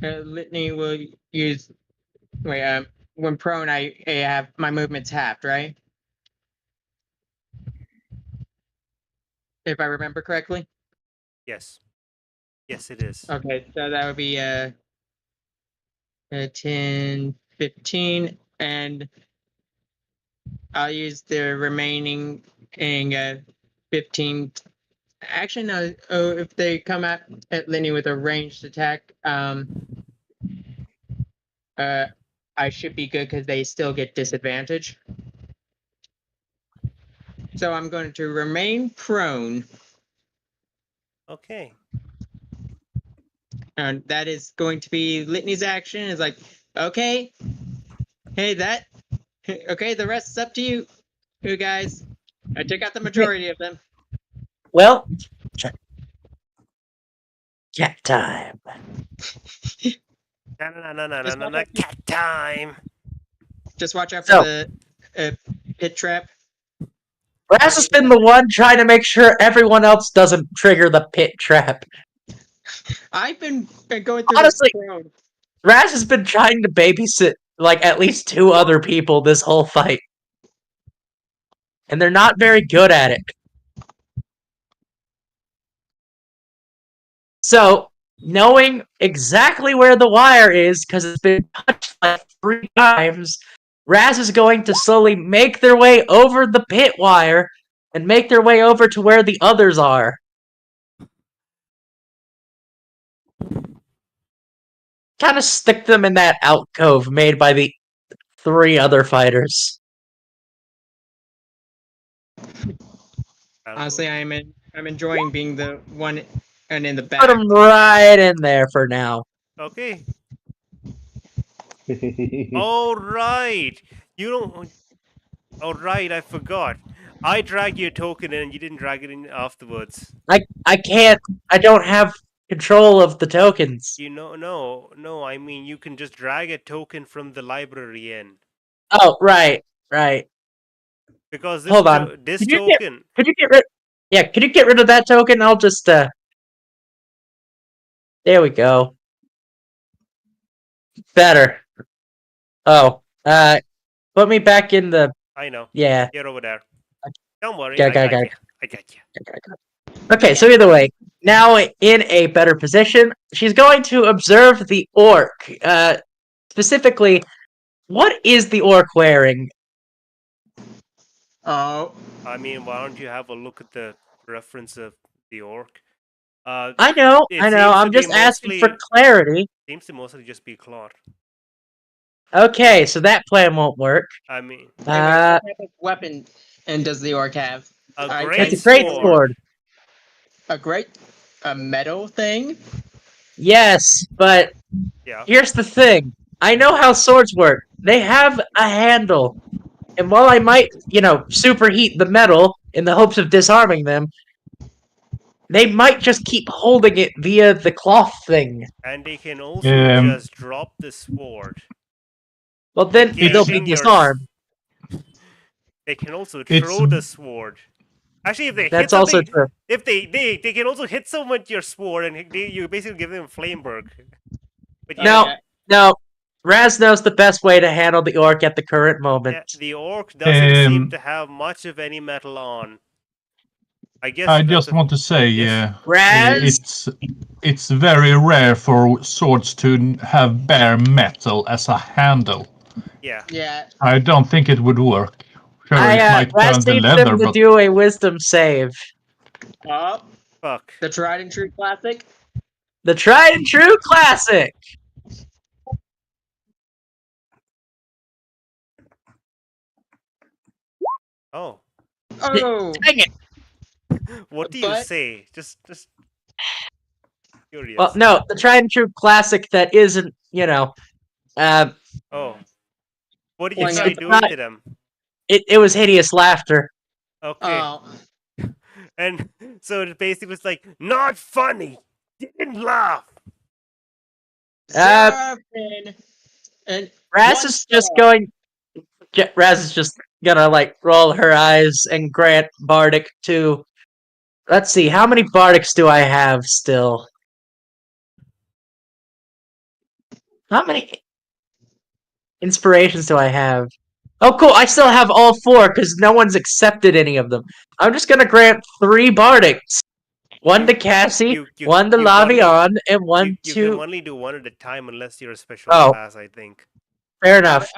Litney will use. Wait, when prone, I have my movement's halved, right? If I remember correctly. Yes. Yes, it is. Okay, so that would be 10, 15, and I'll use the remaining 15. Actually, no. Oh, if they come at Litney with a ranged attack, I should be good because they still get disadvantage. So I'm going to remain prone, Okay. and that is going to be Litney's action. Is like, okay, hey, okay, the rest is up to you, guys. I took out the majority of them. Well, cat time. No, cat time. Just watch out for So- the pit trap. Raz has been the one trying to make sure everyone else doesn't trigger the pit trap. I've been going through Honestly- this prone. Raz has been trying to babysit like at least 2 other people this whole fight. And they're not very good at it. So, knowing exactly where the wire is, because it's been touched like 3 times, Raz is going to slowly make their way over the pit wire and make their way over to where the others are. Kind of stick them in that alcove made by the 3 other fighters. Honestly, I'm enjoying being the one and in the back. Put them right in there for now. Okay. All right. You don't. All right. I forgot. I dragged your token in, and you didn't drag it in afterwards. I can't. I don't have control of the tokens. You know, no. I mean, you can just drag a token from the library in Oh, right. because this Hold on. this Could you token. Could you get rid? Yeah, could you get rid of that token? I'll just There we go. Better. Oh, put me back in the. I know. Yeah. You're over there. Don't worry. Got I it. got you. Okay, so either way, now in a better position, she's going to observe the orc. Specifically, what is the orc wearing? Oh, I mean, why don't you have a look at the reference of the orc? I know. It seems to I'm be just asking for mostly- clarity. Seems to mostly just be cloth. Okay, so that plan won't work. I mean, what type of weapon and does the orc have? a It's great It's a great sword. sword. A metal thing? Yes, but Yeah. here's the thing. I know how swords work. They have a handle. And while I might, superheat the metal in the hopes of disarming them, they might just keep holding it via the cloth thing. And they can also just drop the sword. Well, then they'll be Guessing your- disarmed. They can also It's- throw the sword. Actually, if they That's hit also something, true. if they can also hit someone with your sword, and you basically give them Flameberg. But No. Yeah. No, Raz knows the best way to handle the orc at the current moment. yeah, the orc doesn't seem Um, to have much of any metal on. I guess. I that's just a- want to say, Yes. Raz? it's very rare for swords to have bare metal as a handle. Yeah. Yeah. I don't think it would work. Sure, it might Raz turn the needs leather, them to but do a wisdom save. Oh, Fuck. the tried and true classic. The tried and true classic. Oh. Oh, Dang it. What do you But- say? Just curious. Well, no, the tried and true classic that isn't, Oh. What did you Well, try it's doing not- to them? it was hideous laughter. Okay. oh, And so it basically was like, not funny. Didn't laugh. Seraphim. And Raz One is just star. going. Raz is just gonna roll her eyes and grant Bardic to Let's see, how many bardics do I have still? How many inspirations do I have? Oh, cool, I still have all 4 because no one's accepted any of them. I'm just gonna grant 3 bardics. One to Cassie, one to Laviande, and one You to... can only do one at a time unless you're a special Oh. class, I think. Fair enough.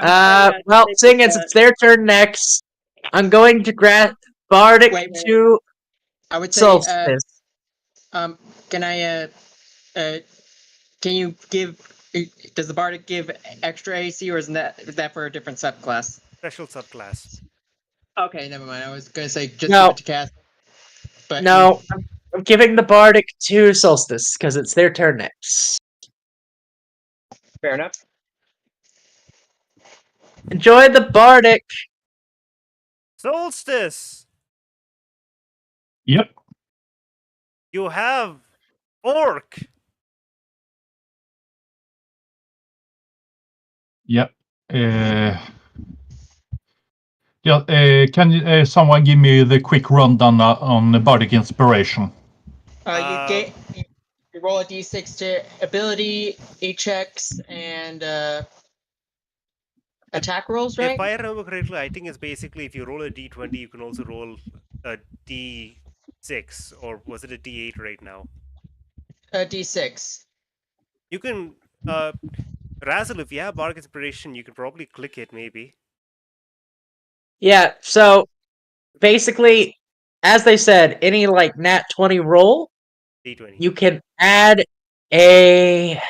Well, seeing as it's their turn next, I'm going to grant bardic Wait. to I would say, Solstice. can I, can you give? Does the bardic give extra AC, or is that for a different subclass? Special subclass. Okay, never mind. I was gonna say just No. give it to Cass. But No, I'm giving the bardic to Solstice because it's their turn next. fair enough. Enjoy the bardic. Solstice! Yep. You have orc. Yep. Can someone give me the quick rundown on the bardic inspiration? You roll a d6 to ability, checks, and attack rolls, right? If I remember correctly, I think it's basically if you roll a d20, you can also roll a d6, or was it a d8 right now? A d6. You can, Razzle, if you have bardic inspiration, you can probably click it, maybe. Yeah, so basically, as they said, any like nat 20 roll, D20. you can add a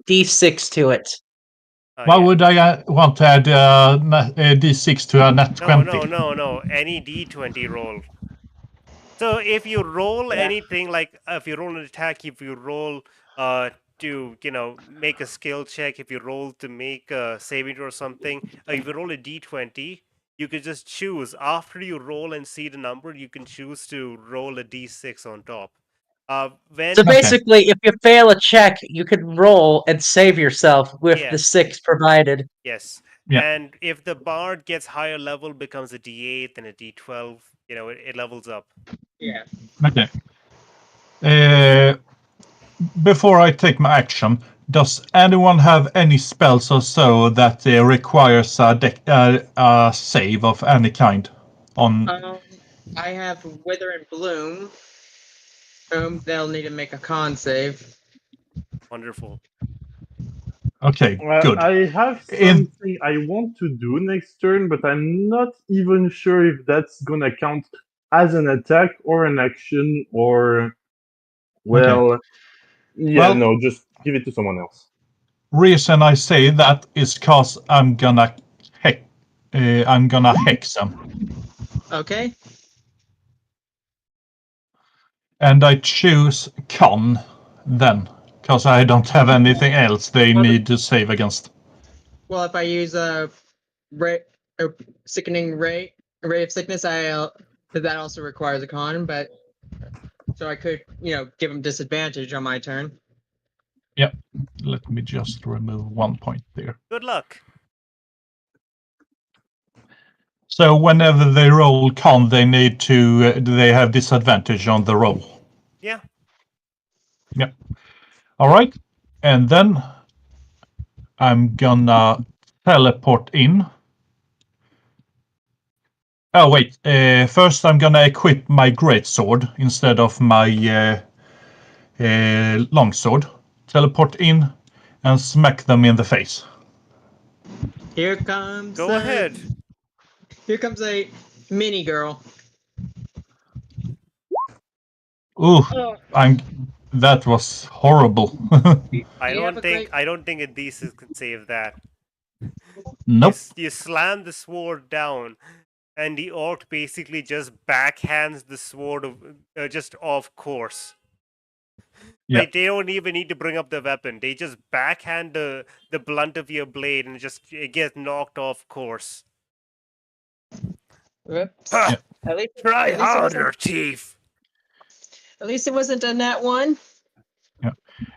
d6 to it. Why would I want to add a d6 to a nat 20? No. Any d20 roll. So if you roll anything, like if you roll an attack, if you roll to make a skill check, if you roll to make a saving or something, if you roll a d20, you could just choose after you roll and see the number. You can choose to roll a d6 on top. So basically, if you fail a check, you can roll and save yourself with the 6 provided. Yes. Yeah. And if the bard gets higher level, becomes a d8 and a d12, it levels up. Yeah. Okay. Before I take my action, does anyone have any spells or so that requires a save of any kind? I have Wither and Bloom. They'll need to make a con save. Wonderful. Okay, good. I have something I want to do next turn, but I'm not even sure if that's gonna count as an attack or an action or... Well, no, just give it to someone else. Reason I say that is because I'm gonna hex them. Okay. And I choose con then, because I don't have anything else they need to save against. Well, if I use a sickening ray of sickness, that also requires a con, but so I could, give him disadvantage on my turn. Yep. Let me just remove 1 point there. Good luck. So whenever they roll con, they need to they have disadvantage on the roll. Yeah. Yep. All right. And then I'm gonna teleport in. Oh wait. First I'm gonna equip my greatsword instead of my longsword. Teleport in and smack them in the face. Here comes. Go ahead. Here comes a mini girl. Ooh, that was horrible. I don't think a D6 can save that. Nope. You slam the sword down, and the orc basically just backhands the sword just off course. Yeah. Like, they don't even need to bring up the weapon. They just backhand the blunt of your blade, and it gets knocked off course. Whoops. Ha! At least, Try at least harder, Chief. At least it wasn't a nat 1.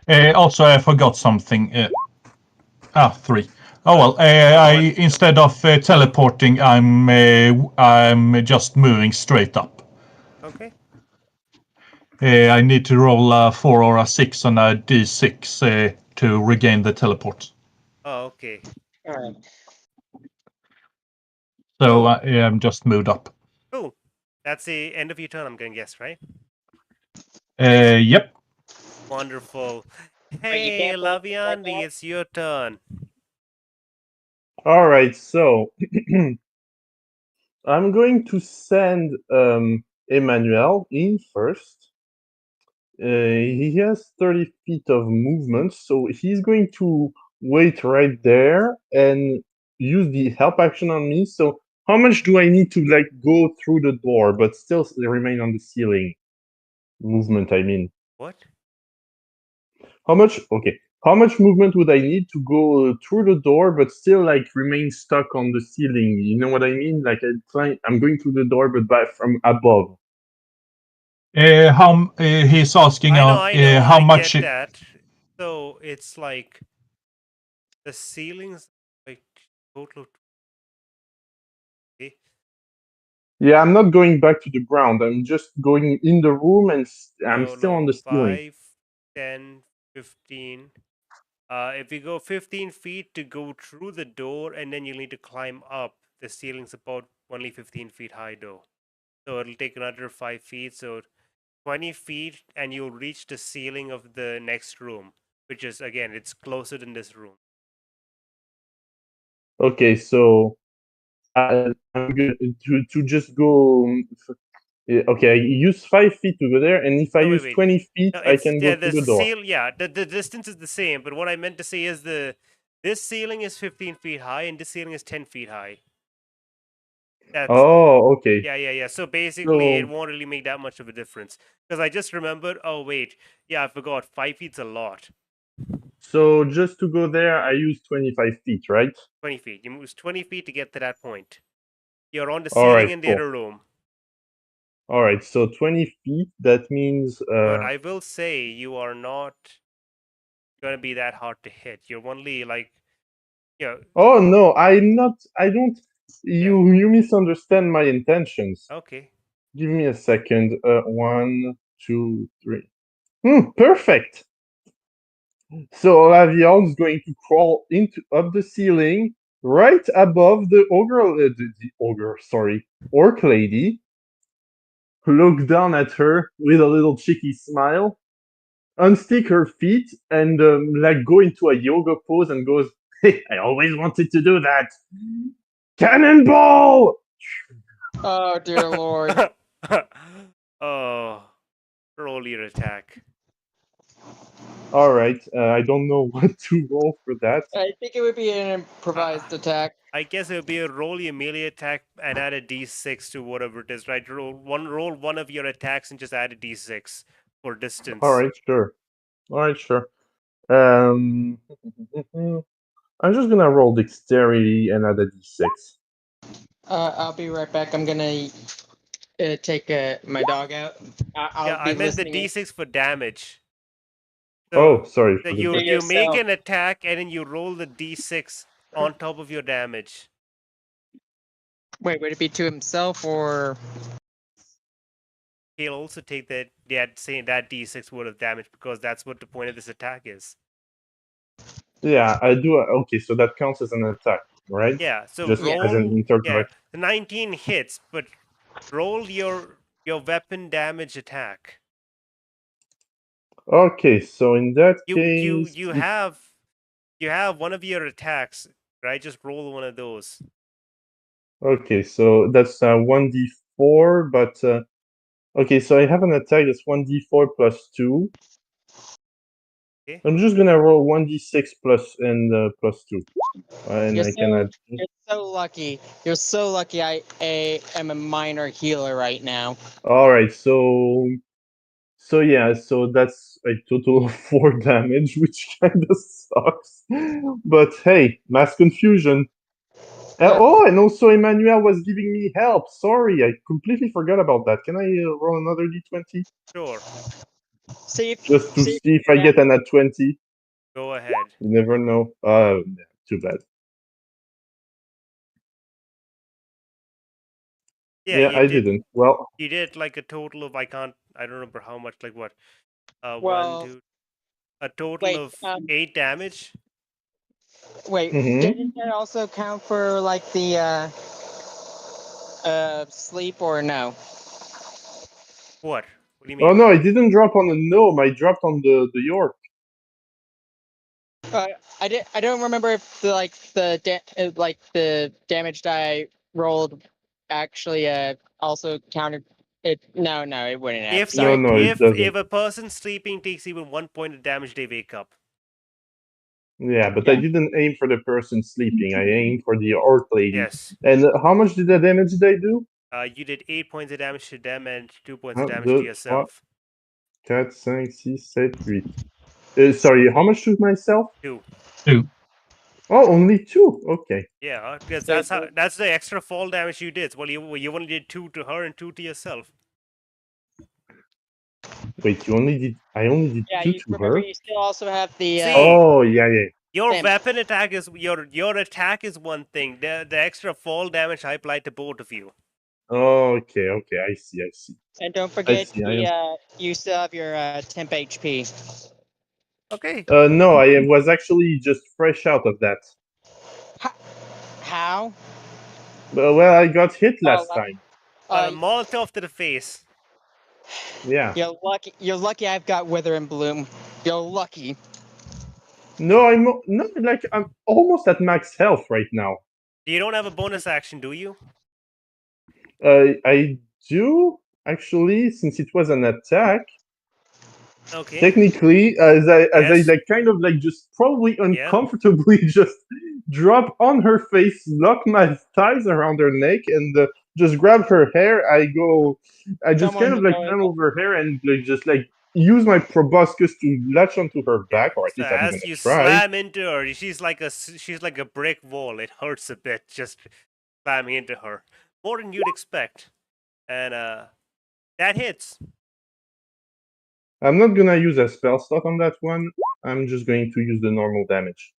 Yeah. Also, I forgot something. 3. Oh well. I instead of teleporting, I'm just moving straight up. Okay. I need to roll a 4 or a 6 on a d6 to regain the teleport. Oh, okay. All right. So Oh. I am just moved up. Cool. That's the end of your turn, I'm going to guess, right? Yep. Wonderful. you Hey, can't roll it like Laviande, that? it's your turn. All right, so I'm going to send Emmanuel in first. He has 30 feet of movement, so he's going to wait right there and use the help action on me. So how much do I need to like go through the door but still remain on the ceiling? Movement, I mean. What? How much? Okay. How much movement would I need to go through the door but still like remain stuck on the ceiling? You know what I mean? Like I'm going through the door but from above. He's asking I know, how I much. get that. So it's like the ceilings, like total. Okay. Yeah, I'm not going back to the ground. I'm just going in the room and I'm No, still on no, the ceiling. 5, 10, 15. If you go 15 feet to go through the door, and then you'll need to climb up. The ceiling's about only 15 feet high, though. So it'll take another 5 feet. So 20 feet, and you'll reach the ceiling of the next room, which is, again, it's closer than this room. Okay, so I'm going to just go. Okay, I use 5 feet to go there, and if I No, use wait. 20 feet, No, I it's can go the through the door. yeah, the distance is the same, but what I meant to say is this ceiling is 15 feet high and this ceiling is 10 feet high. That's Oh, okay. yeah. So basically, it So, won't really make that much of a difference because I just remembered. Oh wait, yeah, I forgot. 5 feet's a lot. so just to go there, I use 25 feet, right? 20 feet. You move 20 feet to get to that point. You're on the All ceiling right, in the cool. other room. All right, so 20 feet. That means. But I will say you are not gonna be that hard to hit. You're only like, yeah, Oh no, I'm not. I don't. yeah. You misunderstand my intentions. Okay. Give me a second. 1, 2, 3. Perfect. So Laviande's going to crawl up the ceiling, right above the ogre. The ogre, sorry, orc lady. Look down at her with a little cheeky smile, unstick her feet, and like go into a yoga pose and goes, "Hey, I always wanted to do that. Cannonball!" Oh dear lord. Oh, roll your attack. All right, I don't know what to roll for that. I think it would be an improvised attack. I guess it would be a roll your melee attack and add a d6 to whatever it is, right? Roll one of your attacks and just add a d6 for distance. All right, sure. All right, sure. I'm just gonna roll dexterity and add a d6. I'll be right back. I'm gonna take my dog out. I'll Yeah, be I meant the listening. d6 for damage. Oh, So sorry so for the you Do make yourself. an attack and then you roll the d6 on top of your damage. Wait, would it be to himself or? He'll also take that that d6 worth of damage because that's what the point of this attack is. Yeah, I do. Okay, so that counts as an attack, right? Yeah, so Just as an roll. Yeah, interact. the 19 hits, but roll your weapon damage attack. Okay, so in that You case, have one of your attacks, right? Just roll one of those. okay, so that's 1d4, but okay, so I have an attack that's 1d4 plus 2. Okay. I'm just gonna roll 1d6 plus 2, and You're I can add. you're so lucky. You're so lucky. I am a minor healer right now. All right, so yeah, so that's a total of 4 damage, which kind of sucks. But hey, mass confusion. Oh, and also Emmanuel was giving me help. Sorry, I completely forgot about that. Can I roll another d20? Sure. See if Just to see see if I get an at 20. Go ahead. You never know. Too bad. Yeah, I didn't. Well, you did like a total of I don't remember how much. Like what? One, Well, two, a total wait, of 8 damage. wait. mhm. Didn't that also count for like the sleep or no? What? What do you Oh mean? no, I didn't drop on the gnome. I dropped on the York. I don't remember if the damage die rolled actually also counted it. No, it wouldn't have. If Sorry. you No, it doesn't. if a person sleeping takes even 1 point of damage, they wake up. Yeah, but Yeah. I didn't aim for the person sleeping. I aimed for the orc lady. Yes. And how much did the damage they do? You did 8 points of damage to them and 2 points of 1, damage to 2, 3, yourself. 4, 5, 6, 7, 8. Sorry, how much to myself? 2. 2. Oh, only 2. Okay. Yeah, because So that's the extra fall damage you did. Well, you only did 2 to her and 2 to yourself. Wait, I only did yeah, 2 you to remember her? you still also have the See, Oh, yeah. your Same. weapon attack is your attack is one thing. The extra fall damage I applied to both of you. Okay, I see. and don't I forget see. you still have your temp HP. Okay. No, I was actually just fresh out of that. How? Well, I got hit last Oh, time. A Molotov to the face. Yeah. You're lucky. You're lucky. I've got Wither and Bloom. You're lucky. No, I'm almost at max health right now. You don't have a bonus action, do you? I do actually, since it was an attack. Okay. Technically, as I Yes. like kind of like just probably Yeah. uncomfortably just drop on her face, lock my thighs around her neck, and just grab her hair. I just Someone kind of like go turn over her hair and like just like use my proboscis to latch onto her Yeah. back, or at So least I'm as gonna you try. slam into her, she's like a brick wall. It hurts a bit just slamming into her, more than you'd expect, and that hits. I'm not gonna use a spell slot on that one. I'm just going to use the normal damage.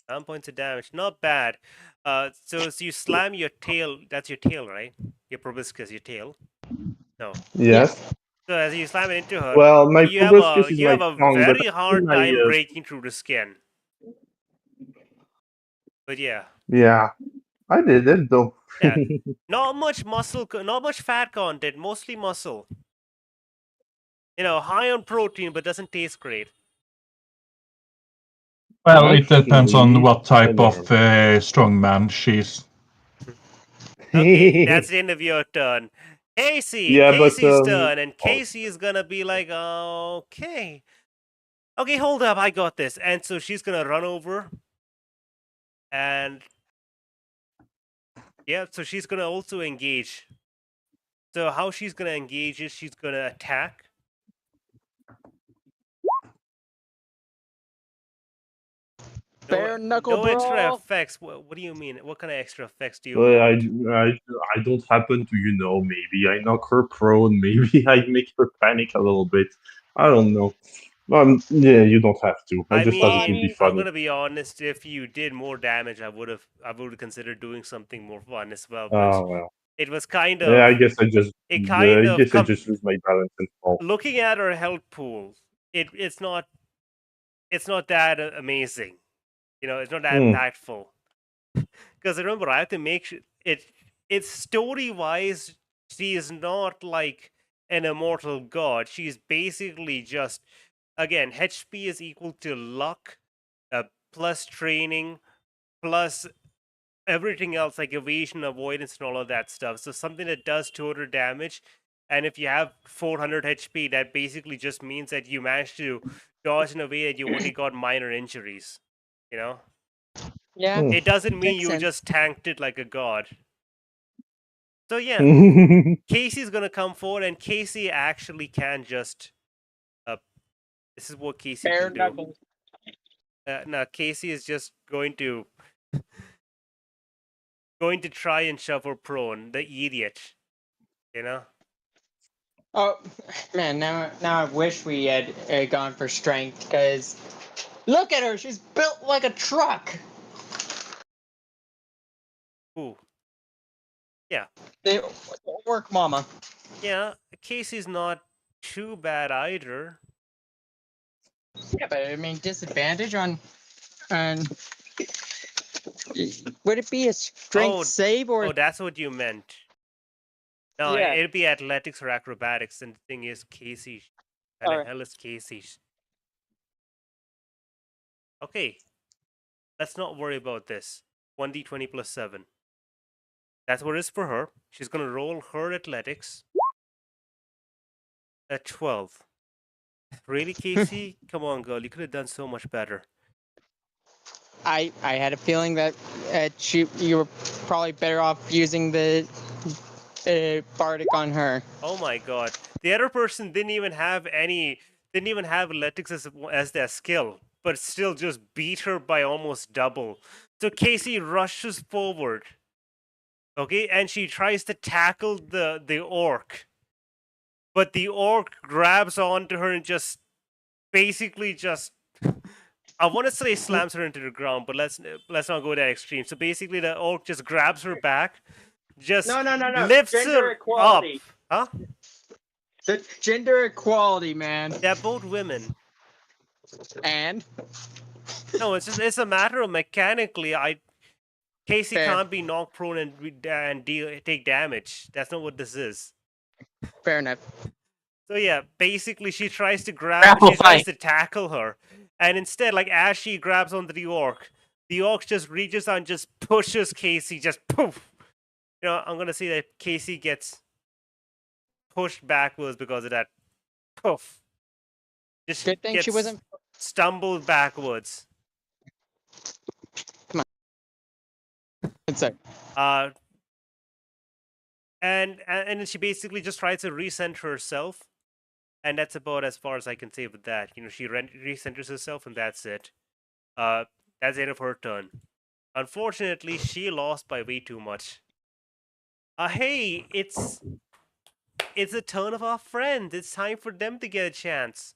9 points of damage, not bad. So as you slam your tail, that's your tail, right? Your proboscis, your tail. No. Yes. So as you slam it into her, Well, my you have a proboscis is my tongue, but very actually hard my time breaking through the skin. But yeah, yeah, I did it though. yeah, not much muscle, not much fat content, mostly muscle. You know, high on protein, but doesn't taste great. Well, it depends on Actually, what I type of never. strongman she's. Okay, that's the end of your turn. Yeah, but Casey's turn, and Casey is gonna be like, okay, hold up, I got this, and so she's gonna run over, and yeah, so she's gonna also engage. So how she's gonna engage is she's gonna attack. Bare knuckle No extra brawl. effects. What do you mean? What kind of extra effects do you well, want? I don't happen to, maybe I knock her prone, maybe I make her panic a little bit. I don't know. Yeah, you don't have to. I just thought it would be I'm funny. gonna be honest. If you did more damage, I would consider doing something more fun as well. But Oh well. it was kind Yeah, of. I guess I just lose my balance and fall. Looking at our health pool, it's not that amazing. You know, it's not that impactful. Because remember, I have to make sure it's story wise. She is not like an immortal god. She's basically just, again, HP is equal to luck, plus training, plus everything else like evasion, avoidance, and all of that stuff. So something that does total damage. And if you have 400 HP, that basically just means that you managed to dodge in a way that you only got minor injuries. You know? Yeah. It doesn't mean Makes you sense. just tanked it like a god. So yeah, Casey's gonna come forward, and Casey actually can just. This is what Casey Bare can do. knuckles. No, Casey is just going to try and shove her prone. The idiot, you know. Oh man, now I wish we had gone for strength because look at her. She's built like a truck. Ooh. The orc mama. Yeah, Casey's not too bad either. Yeah, but I mean, disadvantage on. Would it be a strength Oh, save or? Oh, that's what you meant. No, Yeah. it'd be athletics or acrobatics, and the thing is, Casey. How the Alright. hell is Casey? Okay, let's not worry about this. 1d20 plus 7. That's what it is for her. She's gonna roll her athletics. At 12. Really, Casey? Come on, girl. You could have done so much better. I had a feeling that you were probably better off using the bardic on her. Oh my god. The other person didn't even have athletics as their skill, but still just beat her by almost double. So Casey rushes forward. Okay, and she tries to tackle the orc. But the orc grabs onto her and just basically just I want to say slams her into the ground, but let's not go that extreme. So basically the orc just grabs her back, just No. lifts Gender her equality. up. Huh? The gender equality, man. They're both women. And No, it's a matter of mechanically. Casey Fair. can't be knocked prone and take damage. That's not what this is. fair enough. So yeah, basically she tries to Grapple she tries fight. to tackle her, and instead, like as she grabs onto the orc just reaches out and just pushes Casey, just poof. You know, I'm gonna say that Casey gets pushed backwards because of that. Poof. Just Good thing she gets wasn't. stumbled backwards. Sorry. And then she basically just tries to recenter herself, and that's about as far as I can say with that. You know, she recenters herself, and that's it. That's the end of her turn. Unfortunately, she lost by way too much. Hey, it's the turn of our friend. It's time for them to get a chance.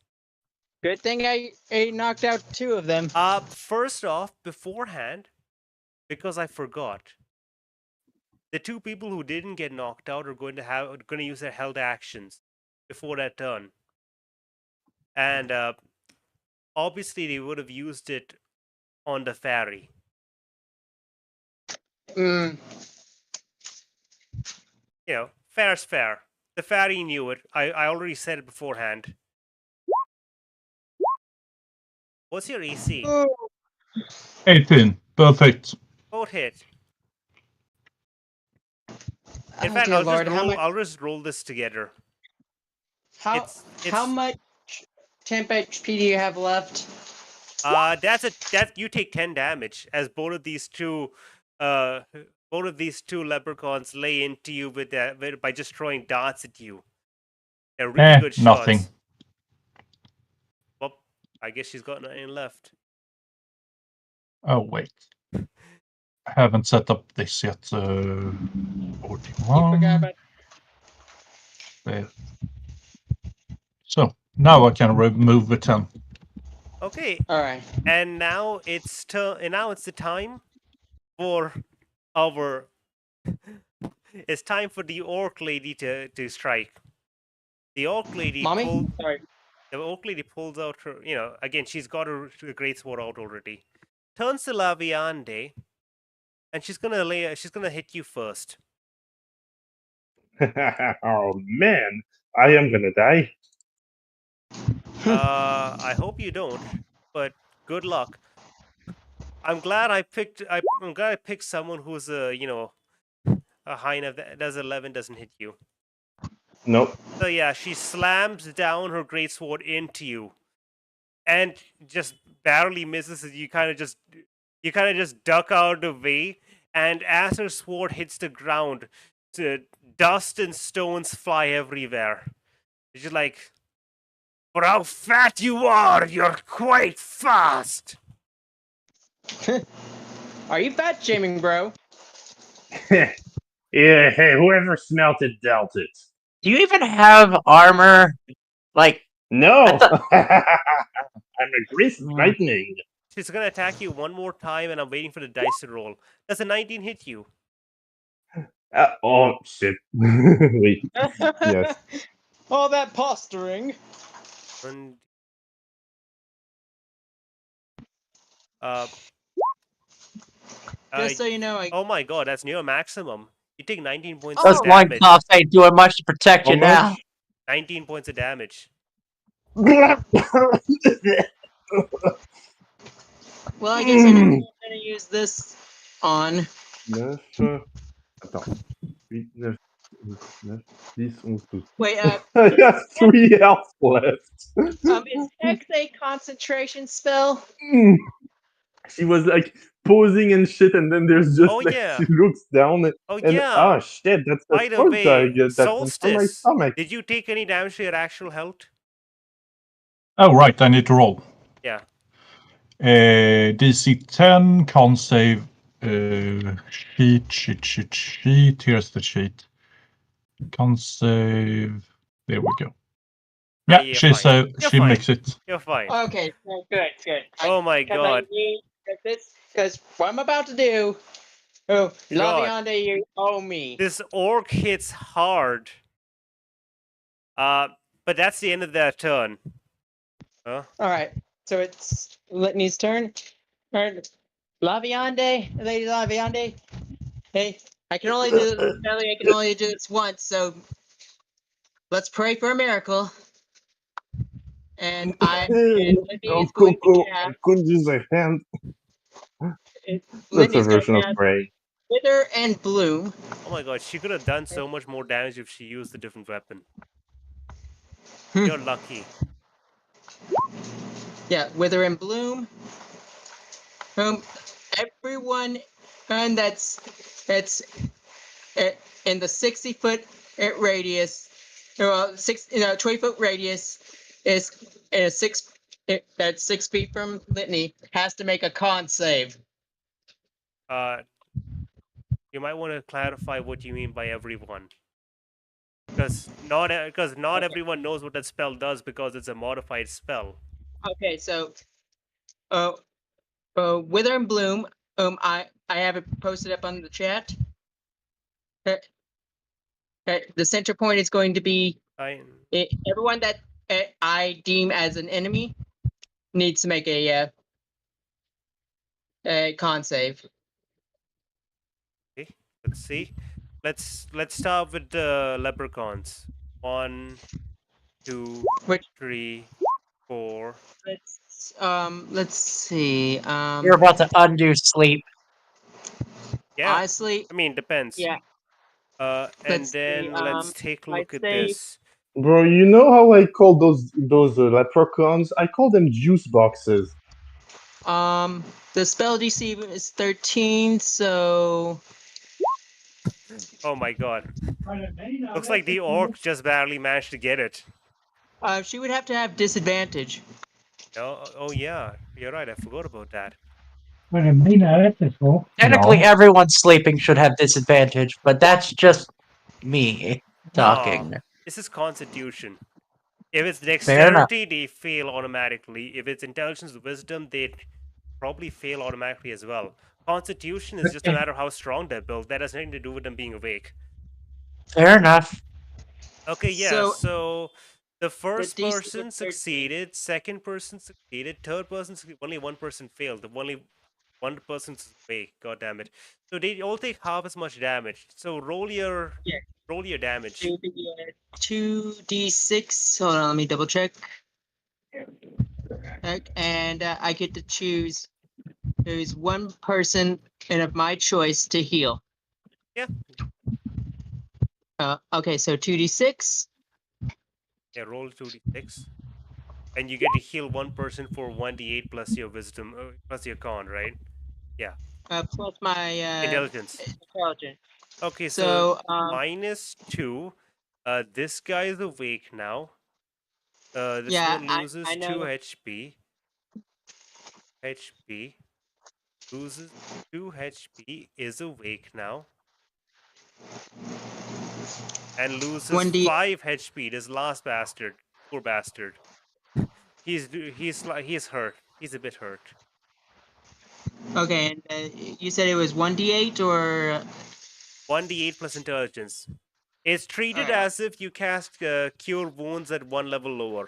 Good thing I knocked out 2 of them. First off, beforehand, because I forgot, the 2 people who didn't get knocked out are going to use their held actions before that turn, and obviously they would have used it on the fairy. Mm. You know, fair's fair. The fairy knew it. I already said it beforehand. What's your AC? 18. Perfect. Both hit. Oh, In fact, dear Lord, I'll just roll this together. how much temp HP do you have left? You take 10 damage as both of these two leprechauns lay into you by just throwing darts at you. They're really good shots. Nothing. Well, I guess she's got nothing left. Oh, wait. I haven't set up this yet. 41. There. So, now I can remove the 10. Okay, All right. and now it's the time for our. It's time for the orc lady to strike. The orc lady. Mommy? Sorry. The orc lady pulls out her. You know, again, she's got her great sword out already. Turns to Laviande, and she's gonna hit you first. Oh man, I am gonna die. I hope you don't, but good luck. I'm glad I picked someone who's a high enough that does 11 doesn't hit you. Nope. So yeah, she slams down her greatsword into you, and just barely misses it. You kind of just duck out of the way, and as her sword hits the ground, dust and stones fly everywhere. It's just like, for how fat you are, you're quite fast. Are you fat shaming, bro? Yeah, hey, whoever smelt it dealt it. Do you even have armor? Like, No, I thought- I'm a grease lightning. She's gonna attack you one more time, and I'm waiting for the dice to roll. Does a 19 hit you? Oh shit! Wait. Yes. All that posturing. And, uh, Just so you know, oh my god, that's near maximum. You take 19 points Those of damage. loincloths ain't doing much to protect How you now. much? 19 points of damage. well, I guess I know what I'm gonna use this on. 9. Attends. 8, 9, 9, 10, 11, 12. Wait, I have 3 health left. is Hex a concentration spell? Mm. She was like posing and shit, and then there's just Oh, like yeah. she looks down Oh and yeah. shit, that's a By the sword way, target that went for my Solstice, stomach. did you take any damage to your actual health? Oh, right, I need to roll. Yeah. DC 10, con save, cheat. Here's the cheat. Con save. There we go. Yeah, you're she fine. You're she fine. makes it. You're fine. Okay, good. Oh my god. Because what I'm about to do. Oh, Laviande, you owe me. This orc hits hard. But that's the end of that turn. Huh? All right, so it's Litney's turn. Alright, Laviande, Lady Laviande. Hey, I can only do this. Kelly, I can only do this once, so let's pray for a miracle. And Litney Oh, is going to I cast. couldn't use my hand. That's a Litney's going version to of cast prey. Wither and Bloom. Oh my god, she could have done so much more damage if she used a different weapon. Hmm. You're lucky. Yeah, Wither and Bloom. Everyone, and that's in the 60-foot radius, 20-foot radius is in a that's 6 feet from Litney has to make a con save. You might want to clarify what you mean by everyone. Because not everyone knows what that spell does because it's a modified spell. Okay, so Wither and Bloom, I have it posted up on the chat. The center point is going to be everyone that I deem as an enemy needs to make a con save. Okay, let's see. Let's start with the leprechauns. 1, 2, Which 3, 4. let's see. You're about to undo sleep. Yeah, Honestly, I mean depends. yeah. And Let's see, then let's take a I'd look at say- this. Bro, you know how I call those leprechauns? I call them juice boxes. The spell DC is 13, so Oh my god. Looks like the orc just barely managed to get it. she would have to have disadvantage. Oh yeah, you're right. I forgot about that. Technically, No. everyone sleeping should have disadvantage, but that's just me talking. This is Constitution. If it's Fair enough. dexterity, they fail automatically. If it's intelligence, wisdom, they probably fail automatically as well. Constitution is just a matter of how strong they're built. That has nothing to do with them being awake. Fair enough. Okay, yeah. So- So the first DC person was 13. succeeded, second person succeeded, third person succeeded. Only one person failed. The only one person's awake. God damn it! So they all take half as much damage. So roll your Yeah. damage. It would be 2d6. Hold on, let me double check. And I get to choose who's one person and of my choice to heal. Yeah. Okay, so 2d6. Yeah, roll 2d6. And you get to heal one person for 1d8 plus your wisdom, plus your con, right? Plus my Intelligence. intelligence. Okay, so So -2. This guy is awake now. This Yeah, one I loses know. 2 HP. Loses 2 HP, is awake now. And loses 1d. 5 HP. This last bastard. Poor bastard. He's hurt. He's a bit hurt. Okay, and you said it was 1d8 or 1d8 plus intelligence. It's treated Alright. as if you cast Cure Wounds at 1 level lower.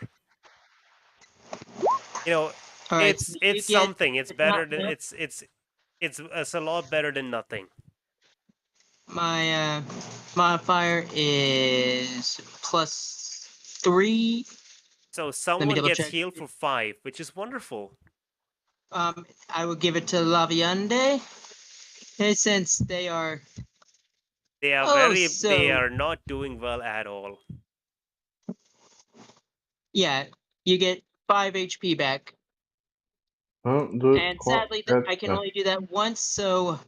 You know, Alright, so you it's get something. It's better than not- it's a lot better than nothing. my modifier is +3. So someone double gets check. healed for 5, which is wonderful. I will give it to Laviande, since they are They are they are not doing well at all. yeah. You get 5 HP back, Un, 2, and 3, sadly, I can 4. only do that once. So,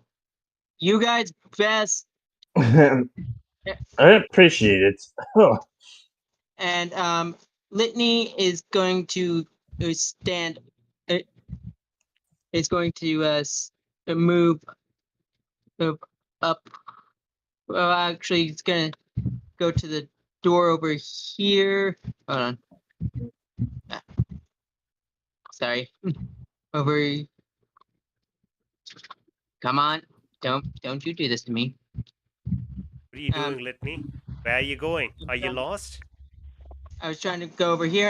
you guys best. I appreciate it. Oh, And Litney is going to stand. Is going to move up. Well, actually, it's gonna go to the door over here. Hold on. Ah, sorry. Over. Come on! Don't you do this to me? What are you doing, Litney? Where are you going? Are you lost? I was trying to go over here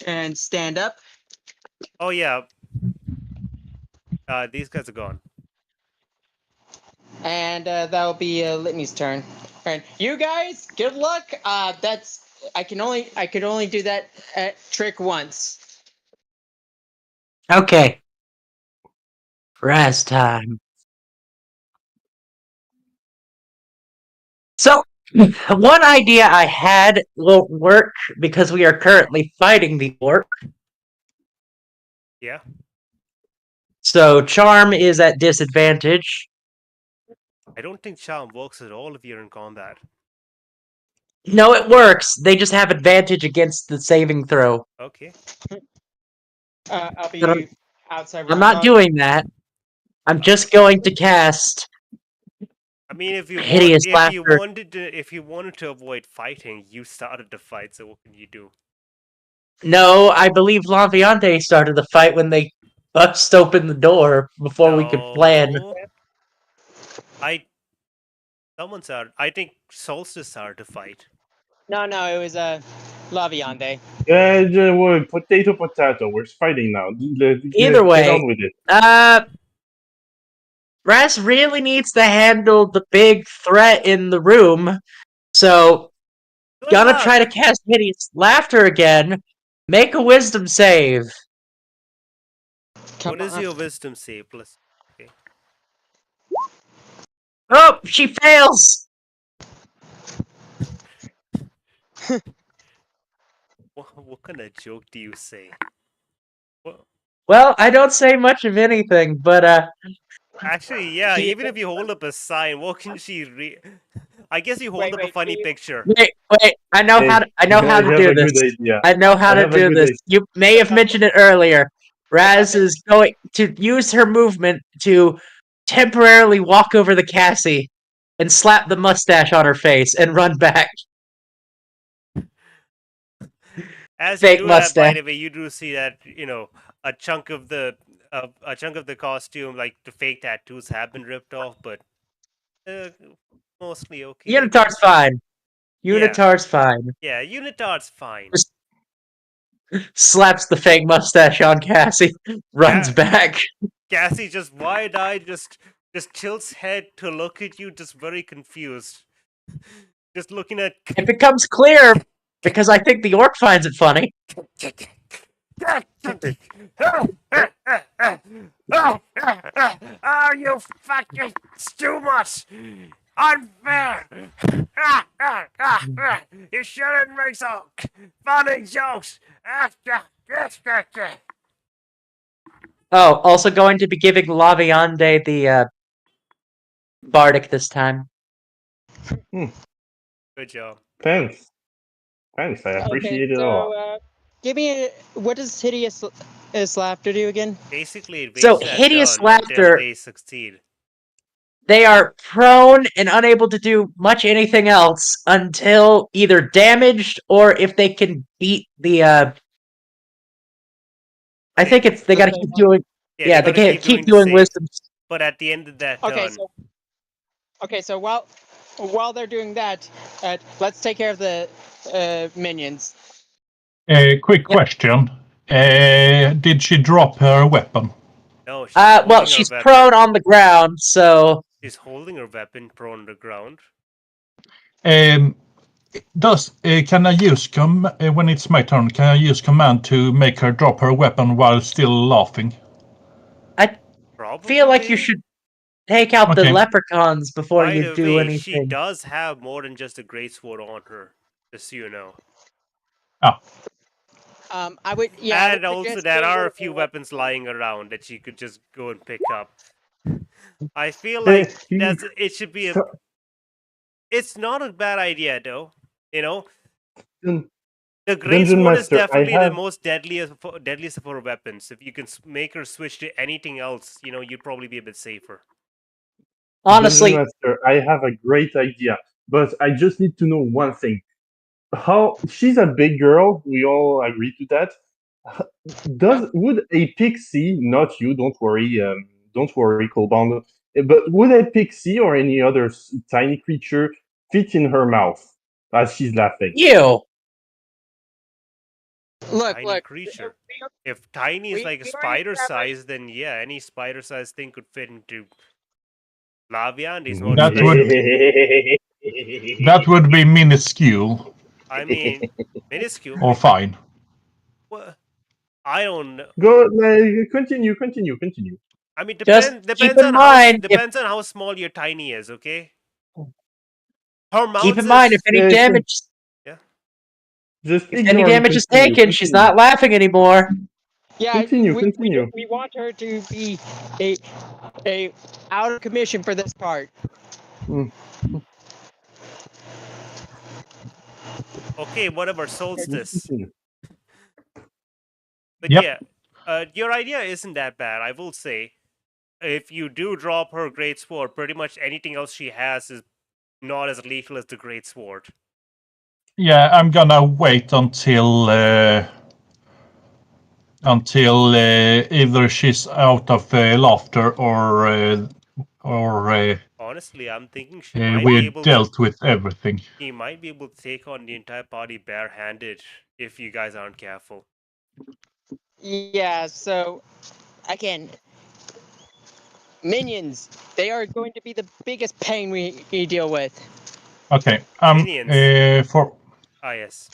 and stand up. Oh yeah. These guys are gone. And that'll be Litney's turn. And you guys, good luck. I could only do that trick once. Okay. Rest time. So, one idea I had won't work because we are currently fighting the orc. Yeah. So, charm is at disadvantage. I don't think charm works at all if you're in combat. No, it works. They just have advantage against the saving throw. Okay. I'll be But outside. I'm not doing that. I'm just going to cast. I mean, if you Hideous laughter. if you wanted to avoid fighting, you started the fight. So what can you do? No, I believe Laviande started the fight when they bust open the door before we could plan. No. Someone started. I think Solstice started to fight. No, it was Laviande. potato. We're fighting now. Either way, get on with it. Raz really needs to handle the big threat in the room, so Good gonna luck. try to cast Hideous Laughter again. Make a Wisdom save. What is your wisdom save? Plus, okay. Oh, she fails! What kind of joke do you say? What? Well, I don't say much of anything, but Actually, yeah. Do you- Even if you hold up a sign, what can she read? I guess you hold Wait, up a wait, funny do you- picture. wait, I know Hey, how to have do a this. good idea. I know how I to have a do good this. idea. You may have mentioned it earlier. Raz is going to use her movement to temporarily walk over the Cassie and slap the mustache on her face and run back. As Fake you do that, by mustache. the way, you do see that a chunk of the costume, like the fake tattoos, have been ripped off, but mostly okay. I Unitard's guess. fine. Unitard's fine. Yeah, Unitard's fine. Just slaps the fake mustache on Cassie, runs Yeah. back. Cassie just wide-eyed, just tilts head to look at you, just very confused. Just looking at. It becomes clear because I think the orc finds it funny. Oh, you fucking too much! Unfair! You shouldn't make so funny jokes! Oh, also going to be giving Laviande the Bardic this time. Good job. Thanks. I appreciate it all. Give me what does Hideous Laughter do again? Basically, it So, waits that Hideous turn until Laughter- they succeed. They are prone and unable to do much anything else until either damaged or if they can beat the I think it's they gotta keep doing Yeah, they gotta can't keep the doing save. wisdom. But at the end of that Okay, turn, so Okay, so while they're doing that, let's take care of the minions. Quick Yep. question. Did she drop her weapon? No, she's Well, holding her she's weapon. prone on the ground, so She's holding her weapon prone on the ground. Can I use when it's my turn? Can I use command to make her drop her weapon while still laughing? I Probably. feel like you should take out the Okay. leprechauns before By you the do way, she anything. does have more than just a greatsword on her, just so you know. I would, yeah. I would And also, suggest there getting are rid a of few the weapons weapon. lying around that she could just go and pick up. I feel like it should be a. So- It's not a bad idea, though. You know, Dun- the Dungeon greatsword is Master, I definitely the have most deadliest of her weapons. If you can make her switch to anything else, you'd probably be a bit safer. Dungeon Honestly, Master, I have a great idea, but I just need to know one thing. How she's a big girl, we all agree to that. Would a pixie, not you, don't worry, Colbound, but would a pixie or any other tiny creature fit in her mouth as she's laughing? you. Look, Tiny look. creature. If tiny is like a we already spider established- size, then yeah, any spider size thing could fit into Laviande's not That special. That would be minuscule I mean, minuscule. or fine. What? I don't know. Go, continue. I mean, Just keep in mind, depends on how small your tiny is. Okay. Her mouth keep in mind if is any Yeah, damage, Just if any ignore him, damage is continue, taken, she's continue. not laughing anymore. Yeah, Continue. we want her to be a out of commission for this part. okay. Whatever. Solstice. Continue. But Yep. yeah, your idea isn't that bad. I will say, if you do drop her great sword, pretty much anything else she has is not as lethal as the great sword. Yeah, I'm gonna wait until either she's out of laughter or Honestly, I'm thinking she might be we able to. dealt with everything. He might be able to take on the entire party barehanded if you guys aren't careful. Yeah, so again, minions, they are going to be the biggest pain we deal with. Okay, Minions. for Yes.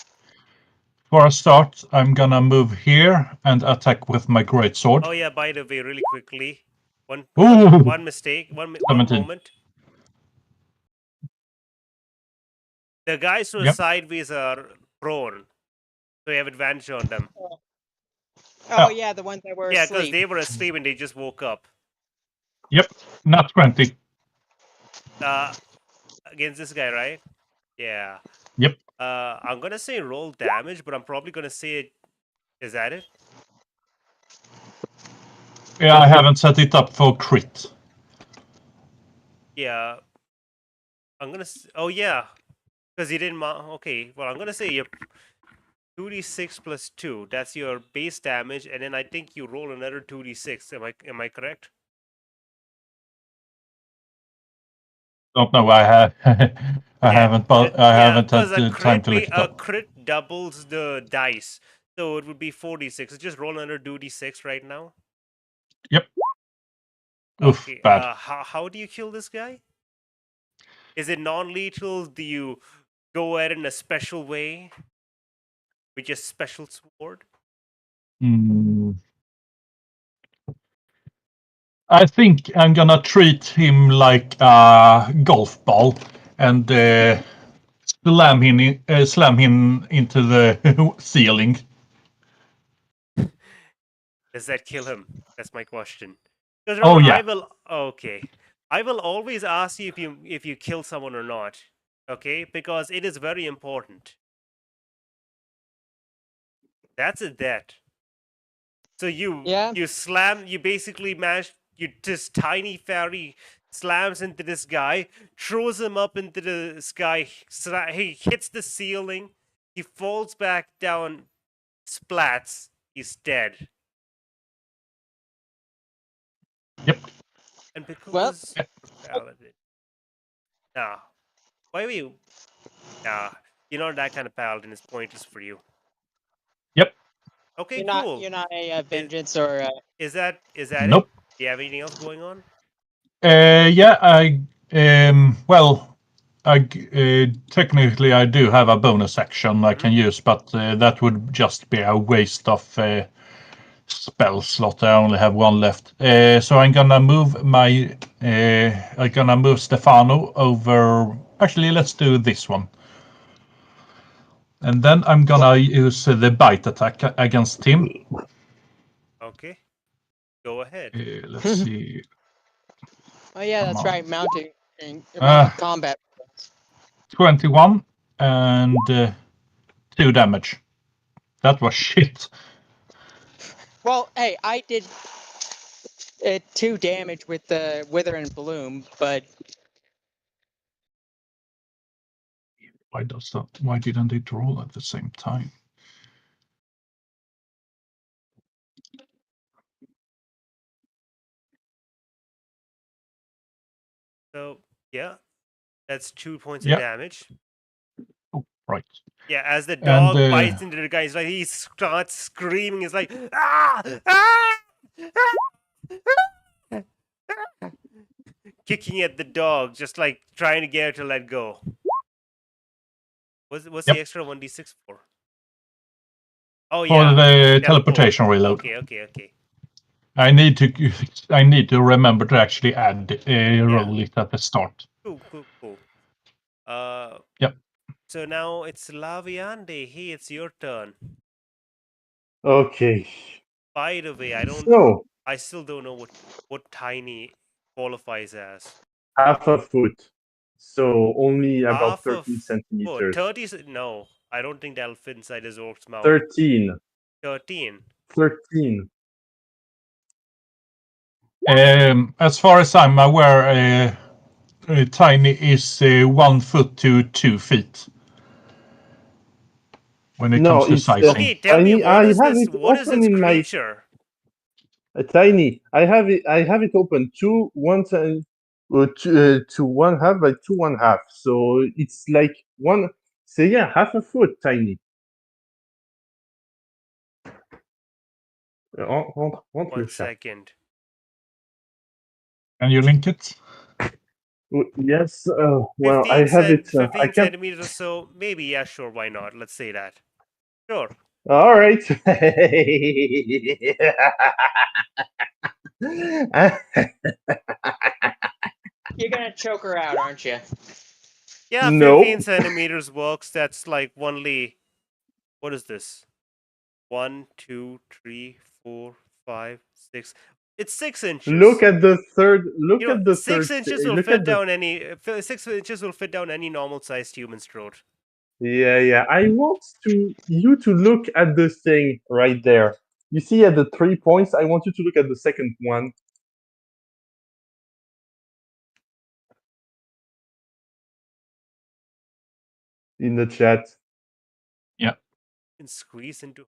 a start, I'm gonna move here and attack with my greatsword. Oh yeah, by the way, really quickly, one Ooh. mistake, one 17. moment. The guys who are Yep. sideways are prone, so you have advantage on them. Oh yeah, the ones that were Yeah, because asleep. they were asleep and they just woke up. Yep, not 20. Against this guy, right? Yeah. Yep. I'm gonna say roll damage, but I'm probably gonna say it. Is that it? Yeah, I haven't set it up for crit. Yeah. I'm gonna. Oh yeah, because you didn't. Okay. Well, I'm gonna say you 2d6 plus 2. That's your base damage, and then I think you roll another 2d6. Am I correct? Don't know. I have. I haven't. But I haven't had because time to look it a up. crit doubles the dice, so it would be 4d6. So just roll another 2d6 right now. Yep. Oof, Okay. bad. How do you kill this guy? Is it non-lethal? Do you go at it in a special way with your special sword? Mm. I think I'm gonna treat him like a golf ball and slam him into the ceiling. Does that kill him? That's my question. Because Oh, remember, yeah. I will always ask you if you kill someone or not. Okay, because it is very important. That's a debt. So you basically mash this tiny fairy slams into this guy, throws him up into the sky. He hits the ceiling. He falls back down, splats. He's dead. Yep. And because Well, valid. Nah. Why were you? Nah. You're not that kind of paladin. It's pointless for you. Yep. Okay, You're cool. not a vengeance or Is that Nope. it? Do you have anything else going on? Yeah, well, technically I do have a bonus action I can use, but that would just be a waste of spell slot. I only have one left. So I'm gonna move Stefano over. Actually, let's do this one. And then I'm gonna use the bite attack against him. Okay. Go ahead. Let's see. oh yeah, Come that's on. right, mounting Ah. combat. 21 and 2 damage. That was shit. Well, hey, I did 2 damage with the Wither and Bloom, but Why didn't it roll at the same time? So yeah, that's 2 points of Yeah. damage. Oh, right. Yeah, as the And, dog bites into the guy, he starts screaming. He's like, ah, ah, ah, kicking at the dog, just like trying to get her to let go. What's Yep. the extra 1d6 for? Oh For yeah, the teleport. teleportation reload. Okay. I need to remember to actually add roll it at the start. Cool. Yep. So now it's Laviande. Hey, it's your turn. Okay. By the way, So I still don't know what tiny qualifies as. half a foot. So only about Half a 13 foot. centimeters. 30. No, I don't think that'll fit inside his orc's mouth. 13. 13. 13. As far as I'm aware, tiny is 1 foot to 2 feet when it comes to it's sizing. Okay, tell me what is have this? it What is open its in my creature? tiny. I have it open to 1/2 by 2 1/2. So it's like one. So yeah, half a foot tiny. Rentre 1 le chat. second. Can you link it? Yes. Well, I have it. 15 I can't. centimeters or so. Maybe, yeah, sure, why not? Let's say that. Sure. All right. you're gonna choke her out, aren't you? Yeah, No. 15 centimeters works. That's like only. What is this? 1, 2, 3, 4, 5, 6. It's 6 inches. Look at the third. Look You know, at the 6 third. inches will Look fit at the. down any. 6 inches will fit down any normal-sized human's throat. Yeah. I want you to look at the thing right there. You see at the 3 points. I want you to look at the second one. In the chat. Yeah. And squeeze into.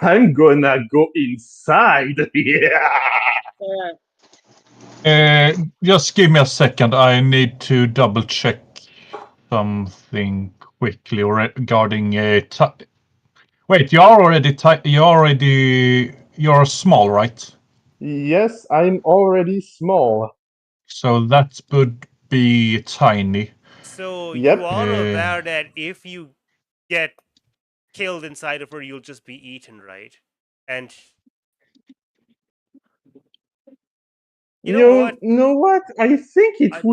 I'm gonna go inside. Yeah. Just give me a second. I need to double check something quickly regarding wait, you're small, right? Yes, I'm already small. So that would be tiny. So Yep. you are aware that if you get killed inside of her, you'll just be eaten, right? And you know what? I think it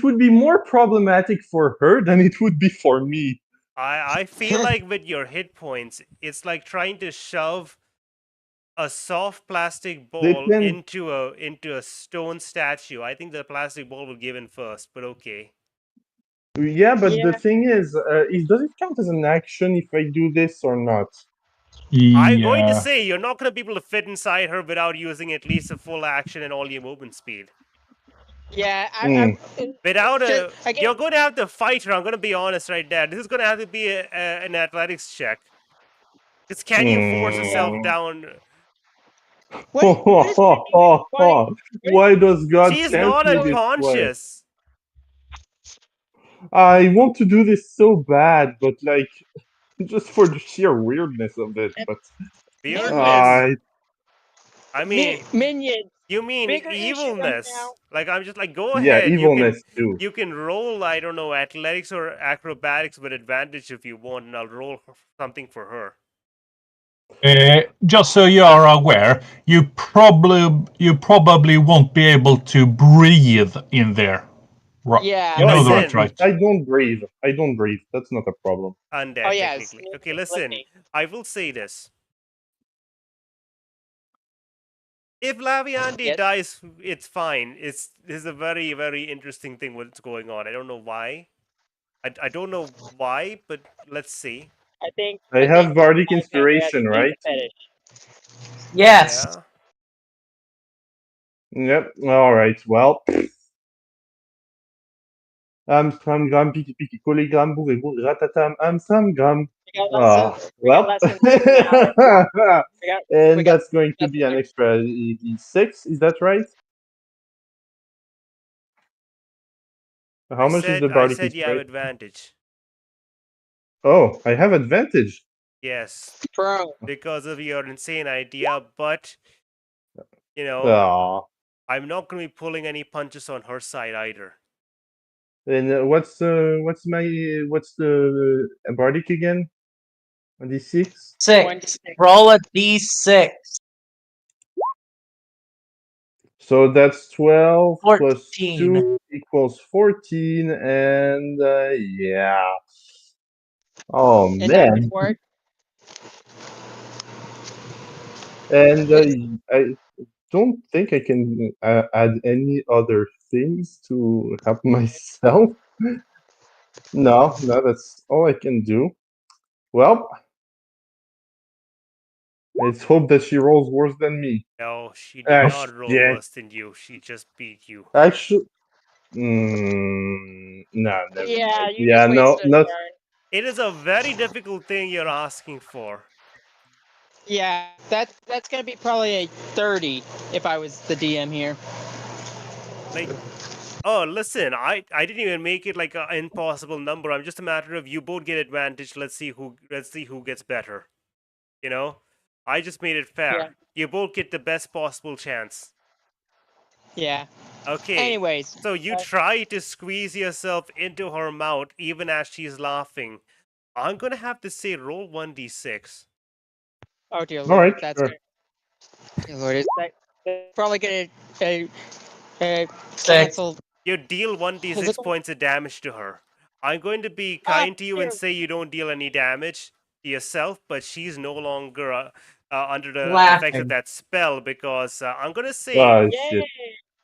would be more problematic for her than it would be for me. I feel like with your hit points, it's like trying to shove a soft plastic ball into a stone statue. I think the plastic ball will give in first, but okay. Yeah, but the thing is, does it count as an action if I do this or not? I'm going to say you're not going to be able to fit inside her without using at least a full action and all your movement speed. Yeah, you're going to have to fight her. I'm going to be honest right there. This is going to have to be an athletics check. Because can you force yourself down? What is Why does God She's tempt not me this way? unconscious. I want to do this so bad, but like just for the sheer weirdness of it. But Weirdness. I I mean, minions? you mean Bigger issue right evilness? now. Like I'm just like, go yeah, ahead. evilness too. You can roll. I don't know, athletics or acrobatics with advantage if you want, and I'll roll something for her. Just so you are aware, you probably won't be able to breathe in there. Yeah. You know Listen. that, right? I don't breathe. I don't breathe. That's not a problem. Undead, Oh, yeah, technically. it's Okay, listen. Litney. I will say this. If Laviande Yes. dies, it's fine. This is a very, very interesting thing what's going on. I don't know why. I don't know why, but let's see. I think I have bardic okay, inspiration, we have right? the fetish. Yes. Yeah. Yep. All right. Well. Amstram, gram, piki, piki, collegram, bourré, bourré, ratatam, Amstram, gram. We got less Ah, than, we got well. less than 2 hours. We And got that's going to less be than an extra D6, is that right? How much is the I bardic said you have inspiration? advantage. Oh, I have advantage. Yes. pro. Because of your insane idea, but you know, Ah. I'm not gonna be pulling any punches on her side either. And what's the bardic again? On D6? 6. Roll a d6. So that's 12 plus 14. 2 equals 14, and yeah. Oh And man. word. And I don't think I can add any other things to help myself. No, that's all I can do. Well, let's hope that she rolls worse than me. No, she did not roll Yeah. worse than you. She just beat you. Actually, no, never Yeah, mind. you Yeah, just no, wasted a not. turn. It is a very difficult thing you're asking for. Yeah, that's gonna be probably a 30 if I was the DM here. Like, oh, listen, I didn't even make it like an impossible number. I'm just a matter of you both get advantage. Let's see who gets better. You know, I just made it fair. Yeah. You both get the best possible chance. Yeah. Okay. Anyways, So you try to squeeze yourself into her mouth even as she's laughing. I'm gonna have to say roll 1d6. oh dear All lord, right, that's sure. good. Dear lord, that's probably gonna Six. cancel. You deal 1d6 Physical? points of damage to her. I'm going to be kind to you and say you don't deal any damage to yourself, but she's no longer under the effects Laughing. of that spell because I'm gonna say Ah, Yay! shit.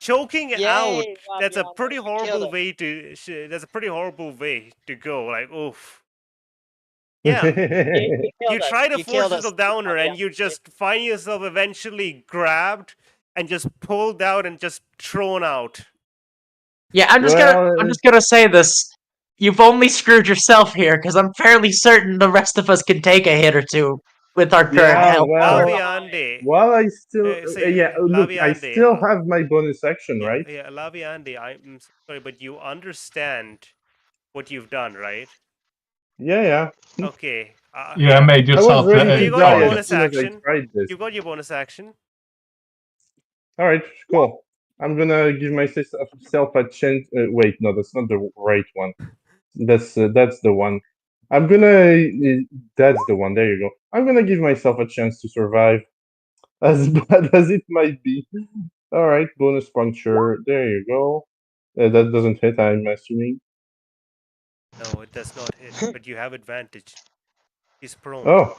choking Yay, out. That's a Laviande, pretty you killed horrible us. way to. That's a pretty horrible way to go. Like, oof. Yeah. You You killed us. try to You force killed us, yourself down her, and Laviande. you just find yourself eventually grabbed and just pulled out and just thrown out. Yeah, I'm just gonna say this. You've only screwed yourself here, because I'm fairly certain the rest of us can take a hit or two with our current Yeah, health. well, Laviande. well, I still, yeah, look, I Laviande. still have my bonus action, right? Yeah, Laviande, I'm sorry, but you understand what you've done, right? Yeah. Okay. Yeah, I made I was yourself ready You to got your die as bonus soon as I action. tried this. You got your bonus action. All right, cool. I'm gonna give myself a chance. Wait, no, that's not the right one. That's the one. I'm gonna. That's the one. There you go. I'm gonna give myself a chance to survive, as bad as it might be. All right, bonus puncture. There you go. That doesn't hit, I'm assuming. No, it does not hit, but you have advantage. He's prone. Oh.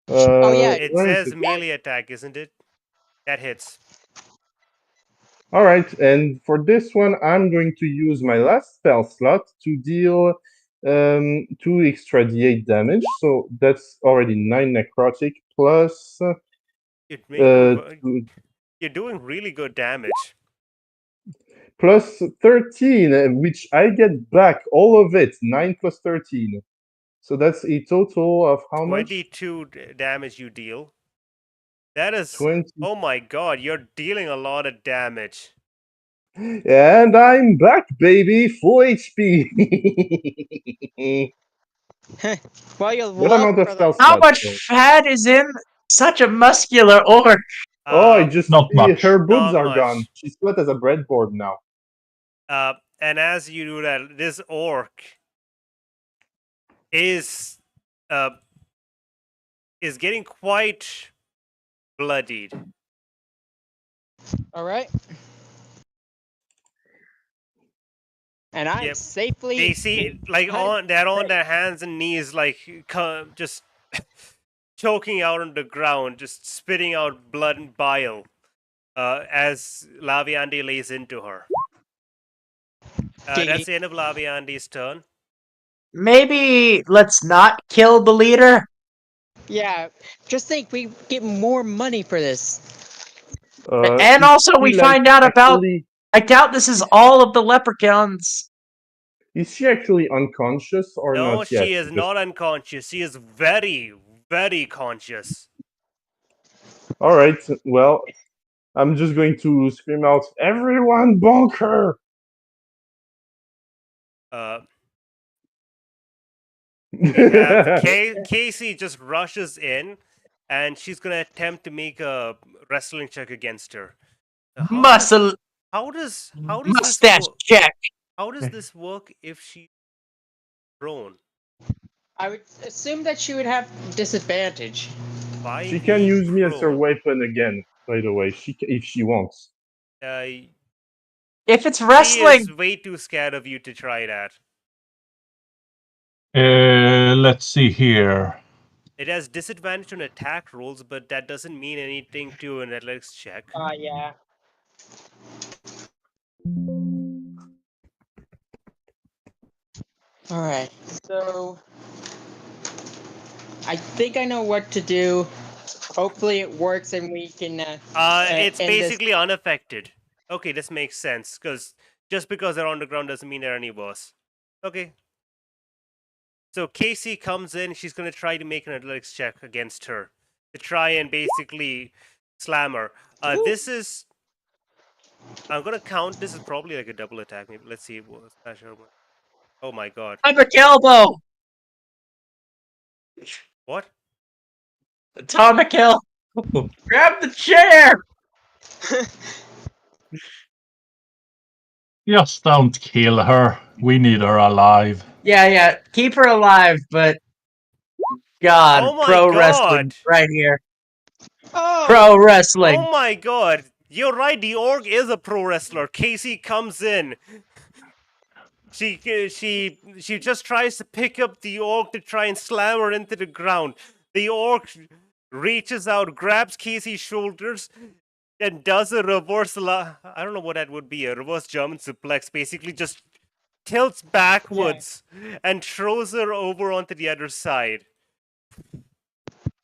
Oh, yeah, It where is says it? melee attack, isn't it? That hits. All right, and for this one, I'm going to use my last spell slot to deal 2 extra d8 damage. So that's already 9 necrotic plus. You're doing really good damage. Plus 13, which I get back all of it. 9 plus 13. So that's a total of how much? 22 damage you deal. That is... 20. Oh my god, you're dealing a lot of damage. And I'm back, baby! Full HP! Well, you'll What love amount of for spell the... How slots, much though? fat is in such a muscular orc? Oh, I just Not much. her boobs Not are much. gone. She's flat as a breadboard now. And as you do that, this orc is getting quite bloodied. All right. And I'm Yep. safely... They see like on their hands and knees, like just choking out on the ground, just spitting out blood and bile, as Laviande lays into her. That's the end of Laviande's turn. Maybe let's not kill the leader. Yeah, just think we get more money for this. And Is also she, we like, find out about... actually- I doubt this is all of the leprechauns. Is she actually unconscious or No, not yet? she is not unconscious. She is very, very conscious. All right. Well, I'm just going to scream out, "Everyone, bonk her!" We have Casey just rushes in, and she's gonna attempt to make a wrestling check against her. Muscle How does this mustache work? check. How does this work if she's prone? I would assume that she would have disadvantage. By She can being use me as her prone, weapon again. By the way, if she wants. She If it's wrestling, is way too scared of you to try that. Let's see here. It has disadvantage on attack rolls, but that doesn't mean anything to an athletics check. Yeah. All right. So I think I know what to do. Hopefully it works and we can It's end this. basically unaffected. Okay, this makes sense, because just because they're on the ground doesn't mean they're any worse. Okay. So Casey comes in, she's going to try to make an athletics check against her to try and basically slam her. This is... I'm going to count, this is probably like a double attack. Maybe let's see. Oh my god. atomic elbow. What? Atomic elbow. Grab the chair. Just don't kill her. We need her alive. Yeah. Keep her alive, but God, Oh my pro God. wrestling right here. Oh, Pro wrestling. Oh my god. You're right, the orc is a pro wrestler. Casey comes in. She just tries to pick up the orc to try and slam her into the ground. The orc reaches out, grabs Casey's shoulders, and does a reverse... I don't know what that would be. A reverse German suplex. Basically just tilts backwards and throws her over onto the other side.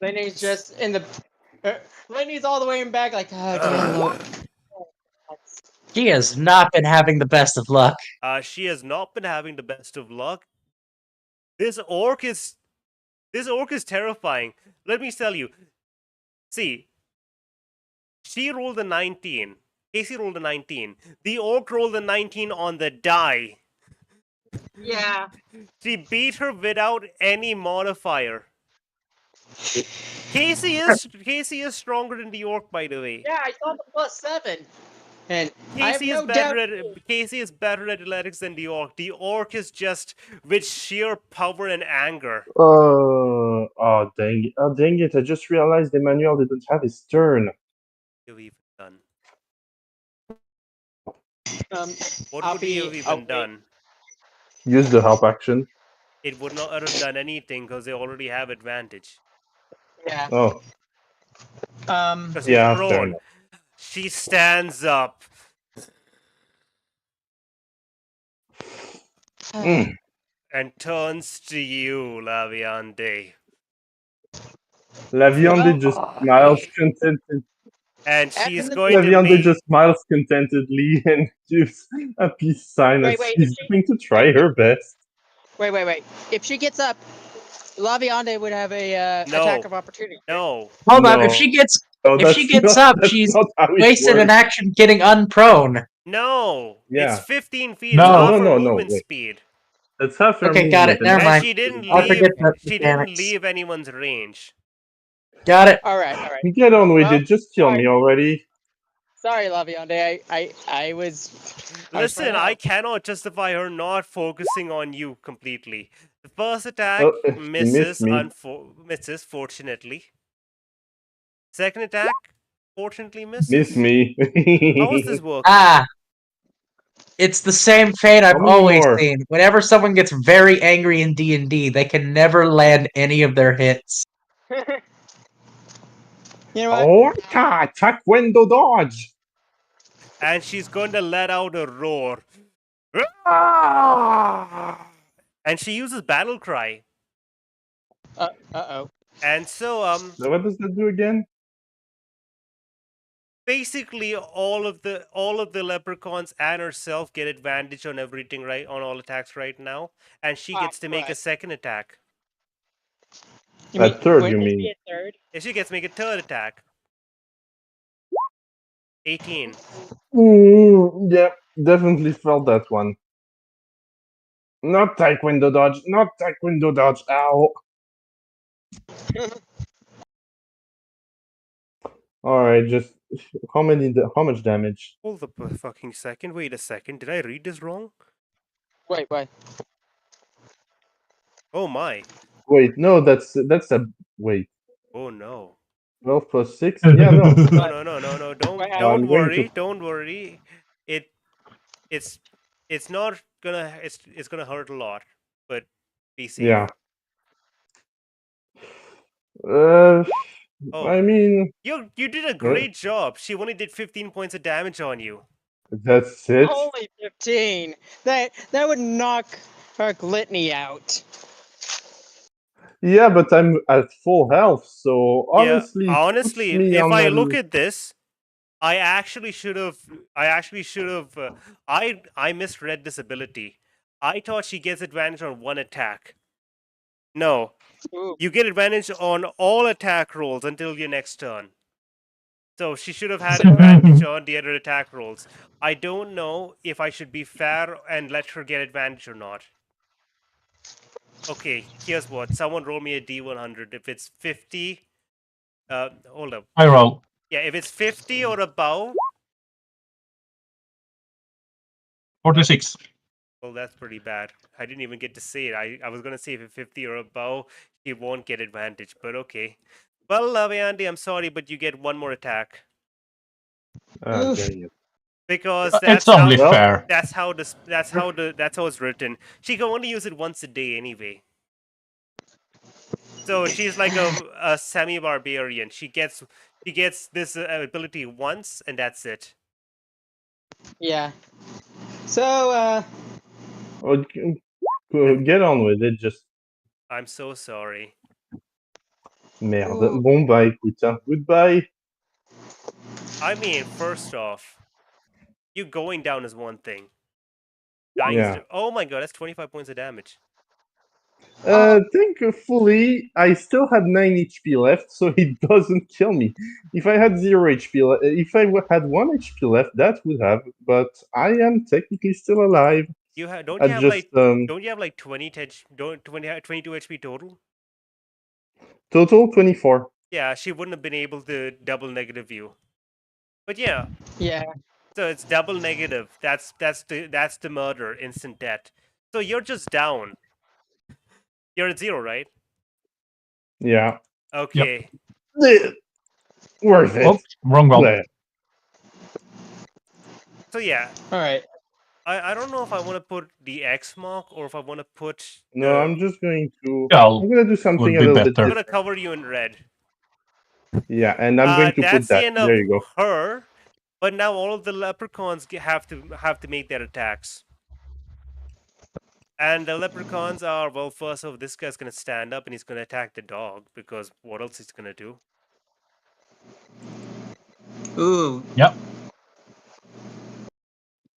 Lenny's just in the... Lenny's all the way in back like, oh, damn, look. She has not been having the best of luck. She has not been having the best of luck. This orc is terrifying. Let me tell you. See, she rolled a 19. Casey rolled a 19. The orc rolled a 19 on the die. Yeah. She beat her without any modifier. Casey is stronger than the orc, by the way. Yeah, I saw the +7. And Casey I have is no better doubt. at Casey is better at athletics than the orc. The orc is just with sheer power and anger. Oh, dang it. Oh, dang it. I just realized Emmanuel didn't have his turn. You've even done. What I'll would he have be even away. done? Use the help action. It would not have done anything because they already have advantage. Yeah. Oh, Because yeah, she's fair prone. enough. She stands up Mm. and turns to you, Laviande. Laviande just smiles contented. And she's Excellent. going to Laviande make... just smiles contentedly and gives a peace sign as Wait, she's if she- going to try her best. Wait. If she gets up, Laviande would have a No. attack of opportunity. No. Hold on, No. if she gets No, if she that's gets not- up, that's she's not how it wasted an works. action getting unprone. No. Yeah. It's 15 feet. No. It's half No, her no, no, movement wait. speed. That's half her Okay, got it. movement, and Never And mind. she didn't I leave. forget the She didn't mechanics. leave anyone's range. Got it. All right, all right. Get on with Well, it. Just kill me already. Sorry, Laviande. I was. Listen, trying to I help. cannot justify her not focusing on you completely. The first attack Oh, she misses, missed me. misses, fortunately. Second attack, fortunately misses. Miss me. How is this working? Ah, it's the same fate I've How many always more? seen. Whenever someone gets very angry in D&D, they can never land any of their hits. You know what? Oh, taekwondo dodge. And she's going to let out a roar. And she uses battle cry. Uh-oh. And so So what does that do again? basically all of the leprechauns and herself get advantage on everything, right, on all attacks right now, and she gets to make a Right. second attack. A third, wouldn't you this mean? be a third? And she gets to make a third attack. 18. Yeah, definitely felt that one. Not taekwondo dodge. Not taekwondo dodge. Ow. All right, just how much damage? Hold up a fucking second. Wait a second. Did I read this wrong? Wait, what? Oh my. Wait, no, that's a wait. Oh no. 12 plus 6? Yeah, no. No. Don't What don't I'm going worry. to- Don't worry. It's not gonna it's gonna hurt a lot, but be safe. Yeah. Oh, I mean, you did a great job. She only did 15 points of damage on you. that's it. Only 15. That would knock her Litney out. Yeah, but I'm at full health, so honestly, Yeah, honestly, puts me if on I a- look at this, I actually should have. I misread this ability. I thought she gets advantage on one attack. No, Ooh. you get advantage on all attack rolls until your next turn. So she should have had advantage on the other attack rolls. I don't know if I should be fair and let her get advantage or not. Okay, here's what. Someone roll me a D100. If it's 50, hold up. I roll. Yeah, if it's 50 or above, 46. well, that's pretty bad. I didn't even get to say it. I was going to say if it's 50 or above, he won't get advantage, but okay. Well, Laviande, I'm sorry, but you get one more attack. Oof. dang it. Because It's that's only how, fair. that's how it's written. She can only use it once a day anyway. So she's like a semi-barbarian. She gets this ability once, and that's it. Yeah. So, Oh, get on with it, just I'm so sorry. merde. Ooh. Bon, bah, écoute, hein. Goodbye. I mean, first off, you going down is one thing. Dying Yeah. is oh my god, that's 25 points of damage. Thankfully, I still had 9 HP left, so it doesn't kill me. If I had 0 HP, if I had 1 HP left, that would have. But I am technically still alive. You have don't I you have just don't you have like 22 HP total? total 24. Yeah, she wouldn't have been able to double negative you. But yeah, yeah. so it's double negative. That's the murder, instant death. So you're just down. You're at 0, right? Yeah. Okay. Worth it. Oops, wrong roll. Bleh. So yeah, All right. I don't know if I want to put the X mark or if I want to put No, I'm just going to. Skull I'm gonna do something would a be little bit better. I'm different. gonna cover you in red. Yeah, and I'm going to That's put that. the end of There you go. her. But now all of the leprechauns have to make their attacks. And the leprechauns are, well, first off, this guy's gonna stand up and he's gonna attack the dog because what else he's gonna do? Ooh. Yep.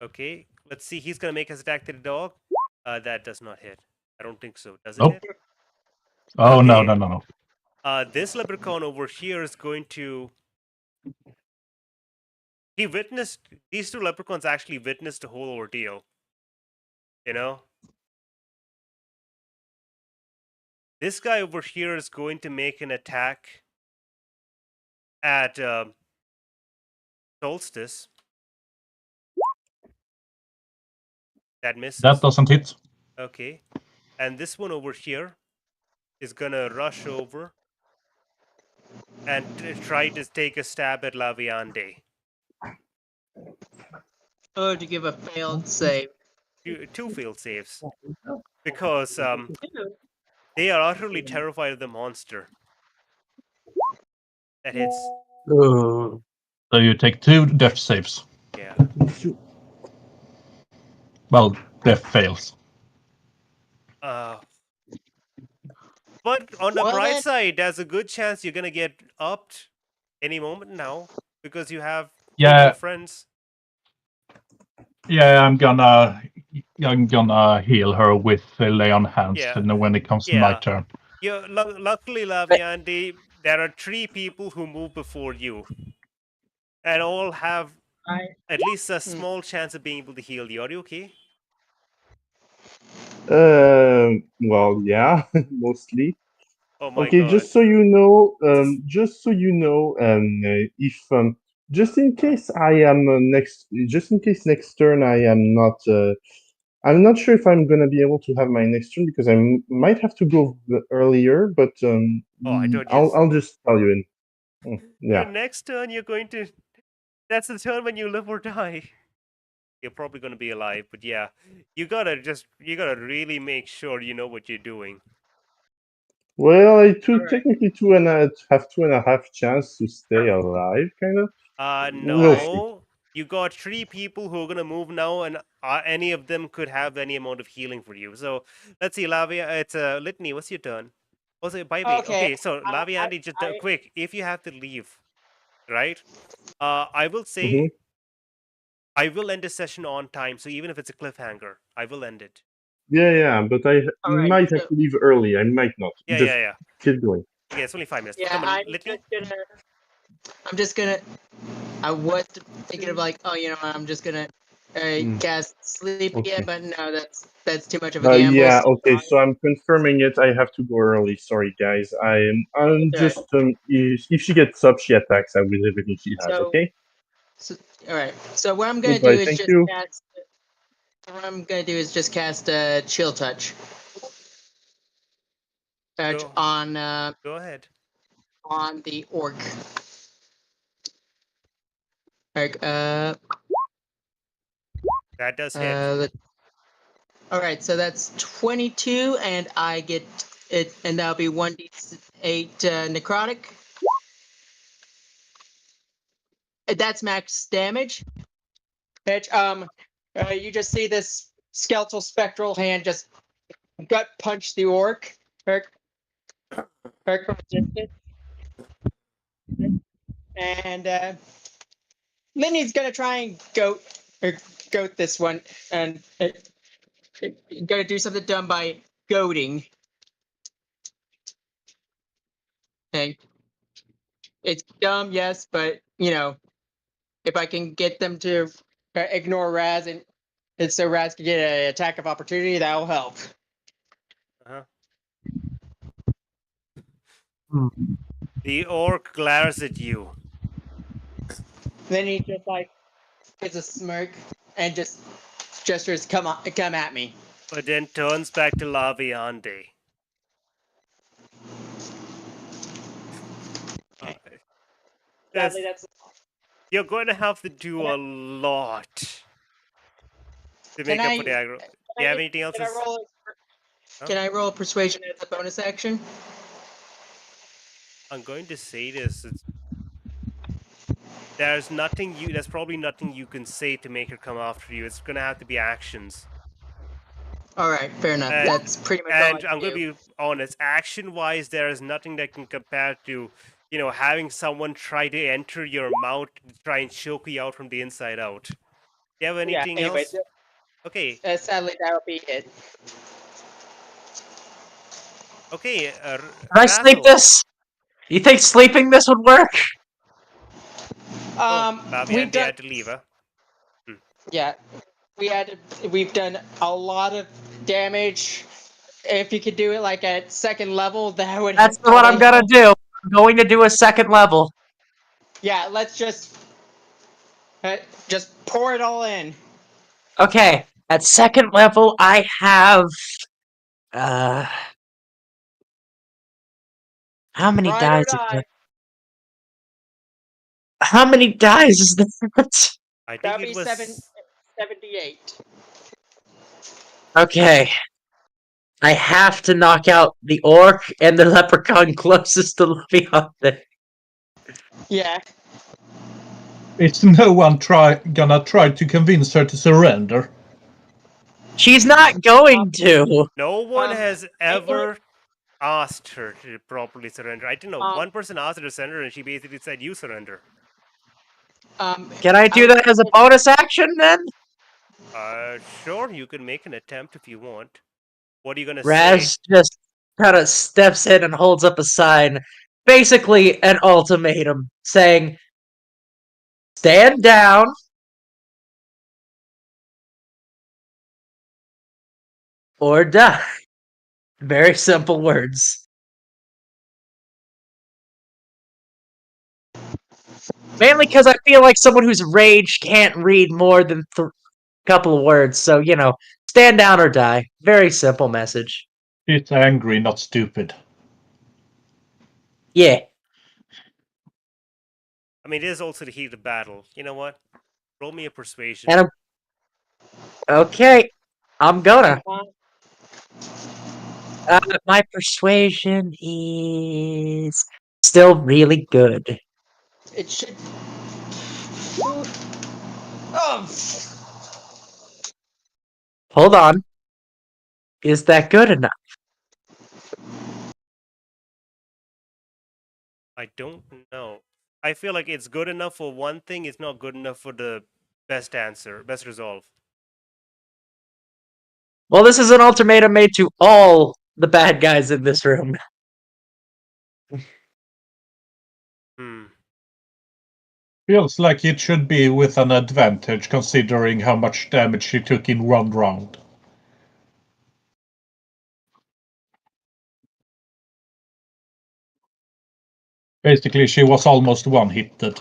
Okay, let's see. He's gonna make his attack to the dog. That does not hit. I don't think so. Does it Nope. hit? Oh no Okay. no no no! This leprechaun over here is going to. He witnessed these two leprechauns actually witnessed the whole ordeal. You know, this guy over here is going to make an attack at Solstice. That misses. That doesn't hit. Okay, and this one over here is gonna rush over and try to take a stab at Laviande. Oh, to give a failed save. Two failed saves because they are utterly terrified of the monster. That hits. Ooh. So you take 2 death saves. Yeah. Well, death fails. But on the Well, bright then- side, there's a good chance you're gonna get upped any moment now because you have Yeah. your friends. Yeah, I'm gonna heal her with lay on hands Yeah. when it comes to my Yeah. turn. Yeah, luckily, Laviande, there are 3 people who move before you, and all have at least a small chance of being able to heal you. Are you okay? Well, yeah, mostly. Oh my Okay, god. just so you know, if just in case next turn I am not, I'm not sure if I'm gonna be able to have my next turn because might have to go earlier, but Oh, I thought I'll just tell you in. your Yeah. next turn you're going to. That's the turn when you live or die. You're probably going to be alive, but yeah, you gotta really make sure you know what you're doing. Well, technically have 2.5 chance to stay alive, kind of. We'll see. No. You got 3 people who are gonna move now, and any of them could have any amount of healing for you. So let's see, Lavia. It's Litney. What's your turn? Also, by the way, okay. So Laviande, just quick. If you have to leave, right? I will say Mhm. I will end the session on time. So even if it's a cliffhanger, I will end it. Yeah, but I Alright, might have to leave early. I might not. Yeah, Just yeah. keep going. Okay, it's only 5 minutes. Yeah, Come on, I'm Litney. just gonna. I was thinking of like, oh, you know, I'm just gonna cast sleep Okay. again, but no, that's too much of a gamble. Yeah, so okay. So I'm confirming it. I have to go early. Sorry, guys. I'm Okay. just if she gets up, she attacks. I will leave it if she has. So- Okay. all right. So what I'm gonna Goodbye, do is thank just you. cast. What I'm gonna do is just cast chill touch. Touch Go. on Go ahead. on the orc. Like That does hit. all right, so that's 22, and I get it, and that'll be 1d8 necrotic. That's max damage. Which you just see this skeletal spectral hand just gut punch the orc. Orc from a distance. And Linny's gonna try and goat this one, and gonna do something dumb by goading. And it's dumb, yes, but you know, if I can get them to ignore Raz and so Raz can get an attack of opportunity, that'll help. The orc glares at you. Then he just like gives a smirk and just gestures, come at me. But then turns back to Laviande. Sadly, that's You're going to have to do a lot to make up for the aggro. Do you have anything else? Can I roll persuasion as a bonus action? I'm going to say this. There's probably nothing you can say to make her come after you. It's going to have to be actions. All right, fair enough. And- That's pretty much all And I can I'm going do. to be honest. Action-wise, there is nothing that can compare to, having someone try to enter your mouth, try and choke you out from the inside out. Do you have anything anyways, else? Okay. sadly, that'll be it. Okay, Can I sleep Razzle. this? You think sleeping this would work? We've Laviande done. had to leave, huh? Yeah, we've done a lot of damage. If you could do it like at second level, that would. That's what I'm totally gonna help. do. I'm going to do a second level. Yeah, let's just pour it all in. Okay, at second level, I have. How many Ride or dies is die. there? How many dies is that? I think That'd it be was 78. Okay. I have to knock out the orc and the leprechaun closest to Laviande. Yeah. It's no one gonna try to convince her to surrender. She's not going to. no one has it- ever asked her to properly surrender. I don't know. Um, One person asked her to surrender, and she basically said, "You surrender." Can I do that as a bonus action then? Sure, you can make an attempt if you want. What are you gonna say? Raz just kind of steps in and holds up a sign, basically an ultimatum, saying, stand down or die. Very simple words. Mainly because I feel like someone who's rage can't read more than a couple of words, so, stand down or die. Very simple message. It's angry, not stupid. Yeah. I mean, it is also the heat of the battle. You know what? Roll me a persuasion. And okay, I'm gonna. My persuasion is still really good. It should. Oh. Hold on. Is that good enough? I don't know. I feel like it's good enough for one thing. It's not good enough for the best answer, best resolve. Well, this is an ultimatum made to all the bad guys in this room. Feels like it should be with an advantage considering how much damage she took in one round. Basically, she was almost one-hitted.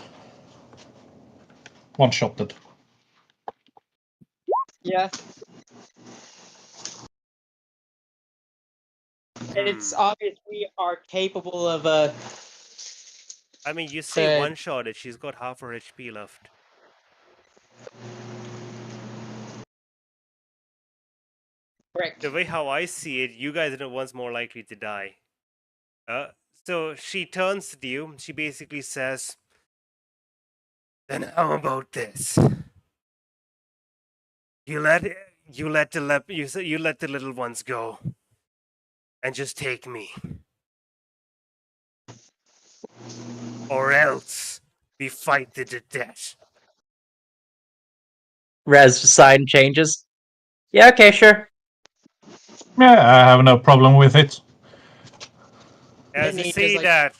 One-shotted. Yeah. And it's obvious we are capable of I mean, you say Uh, one shot it. She's got half her HP left. Correct. The way how I see it, you guys are the ones more likely to die. So she turns to you. She basically says, "Then how about this? You let the you let the little ones go, and just take me, or else we fight to the death." Res sign changes. Yeah, okay, sure. Yeah, I have no problem with it. As you Litney see is like- that,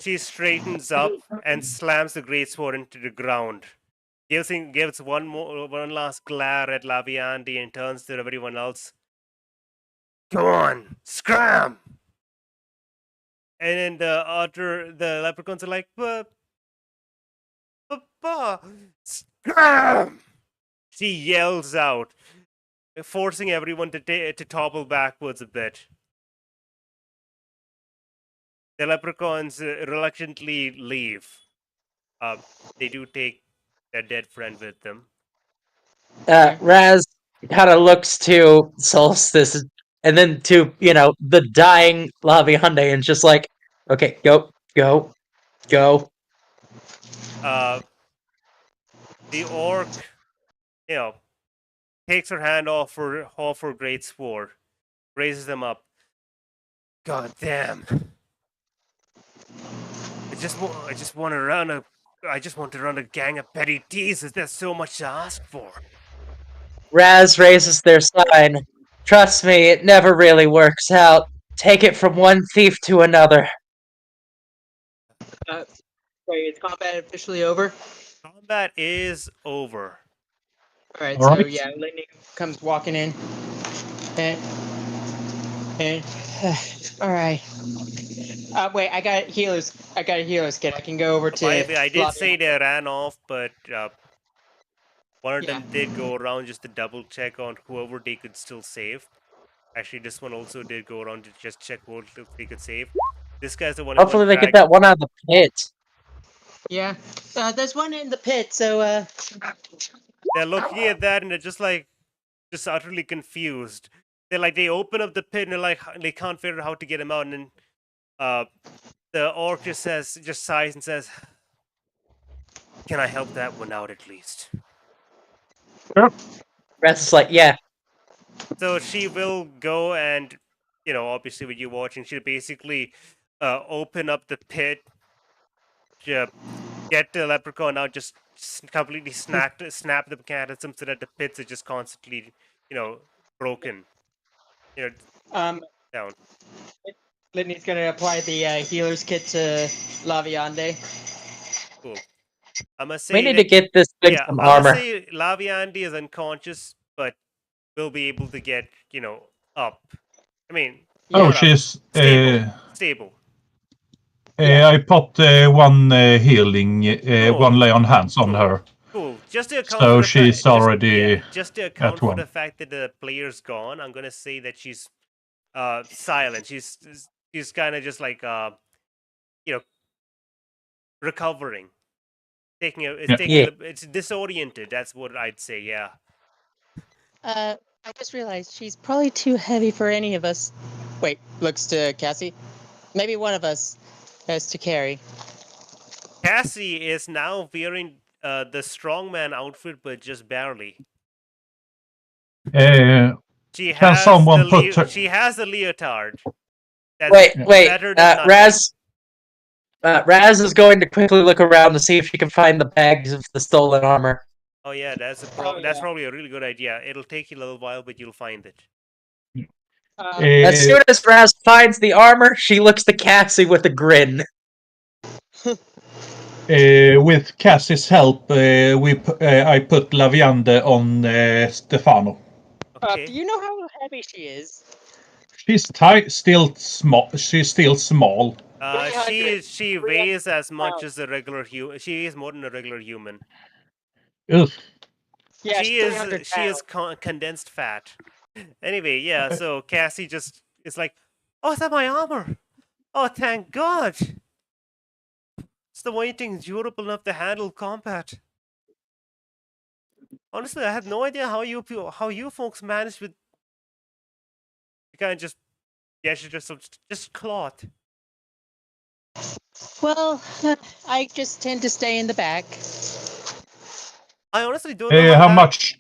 she straightens up and slams the greatsword into the ground. Gives one last glare at Laviande and turns to everyone else. Go on, scram! And then the leprechauns are like, Papa, scram! She yells out, forcing everyone to topple backwards a bit. The leprechauns reluctantly leave. They do take their dead friend with them. Raz kind of looks to Solstice and then to, the dying Laviande and just like, okay, go. The orc, takes her hand off her great sword, raises them up. God damn! I just want to run a gang of petty teasers. There's so much to ask for. Raz raises their sign. Trust me, it never really works out. take it from one thief to another. Wait, is combat officially over? Combat is over. Alright, All so right. yeah, Litney comes walking in. And alright. Wait, I got healers. I got a healer's kit. I can go over to. By the way, I did Laviande. say they ran off, but one of Yeah. them did go around just to double check on whoever they could still save. Actually, this one also did go around to just check what they could save. This guy's the one who Hopefully got they get dragged. that one out of the pit. Yeah. There's one in the pit, so They're looking at that and they're just like, just utterly confused. They open up the pit and they're like, they can't figure out how to get him out. And then the orc just sighs and says, "Can I help that one out at least?" Rest is like, yeah. So she will go and, obviously with you watching, she'll basically open up the pit, get the leprechaun out, just completely snap the mechanism so that the pits are just constantly, broken, um, down. Litney's gonna apply the healer's kit to Laviande. Cool. I must We say need to that, get this thing yeah, some I must armor. say Laviande is unconscious, but will be able to get, up. I mean, Oh, not up, she's. stable. I put one healing, Cool. one lay on hands on Cool. her. Cool. Just to account So for the she's already just to account at for one. the fact that the player's gone, I'm gonna say that she's silent. She's kind of just like recovering, it's disoriented. That's what I'd say. Yeah. I just realized she's probably too heavy for any of us. Wait, looks to Cassie. Maybe one of us has to carry. Cassie is now wearing the strongman outfit, but just barely. She Can has someone put her? she has the leotard. That's Wait. better than nothing. Raz is going to quickly look around to see if she can find the bags of the stolen armor. Oh yeah, that's that's probably a really good idea. It'll take you a little while, but you'll find it. As soon as Raz finds the armor, she looks to Cassie with a grin. With Cassie's help, I put Laviande on Stefano. Okay. Do you know how heavy she is? She's still small. She's still small. She weighs as much as a regular human. She weighs more than a regular human. Ugh. Yeah, she is condensed fat. Anyway, yeah. So Cassie just is like, "Oh, is that my armor? Oh, thank God! It's the one thing durable enough to handle combat." Honestly, I have no idea how you folks managed with kind of just just cloth. Well, I just tend to stay in the back. I honestly don't know how much.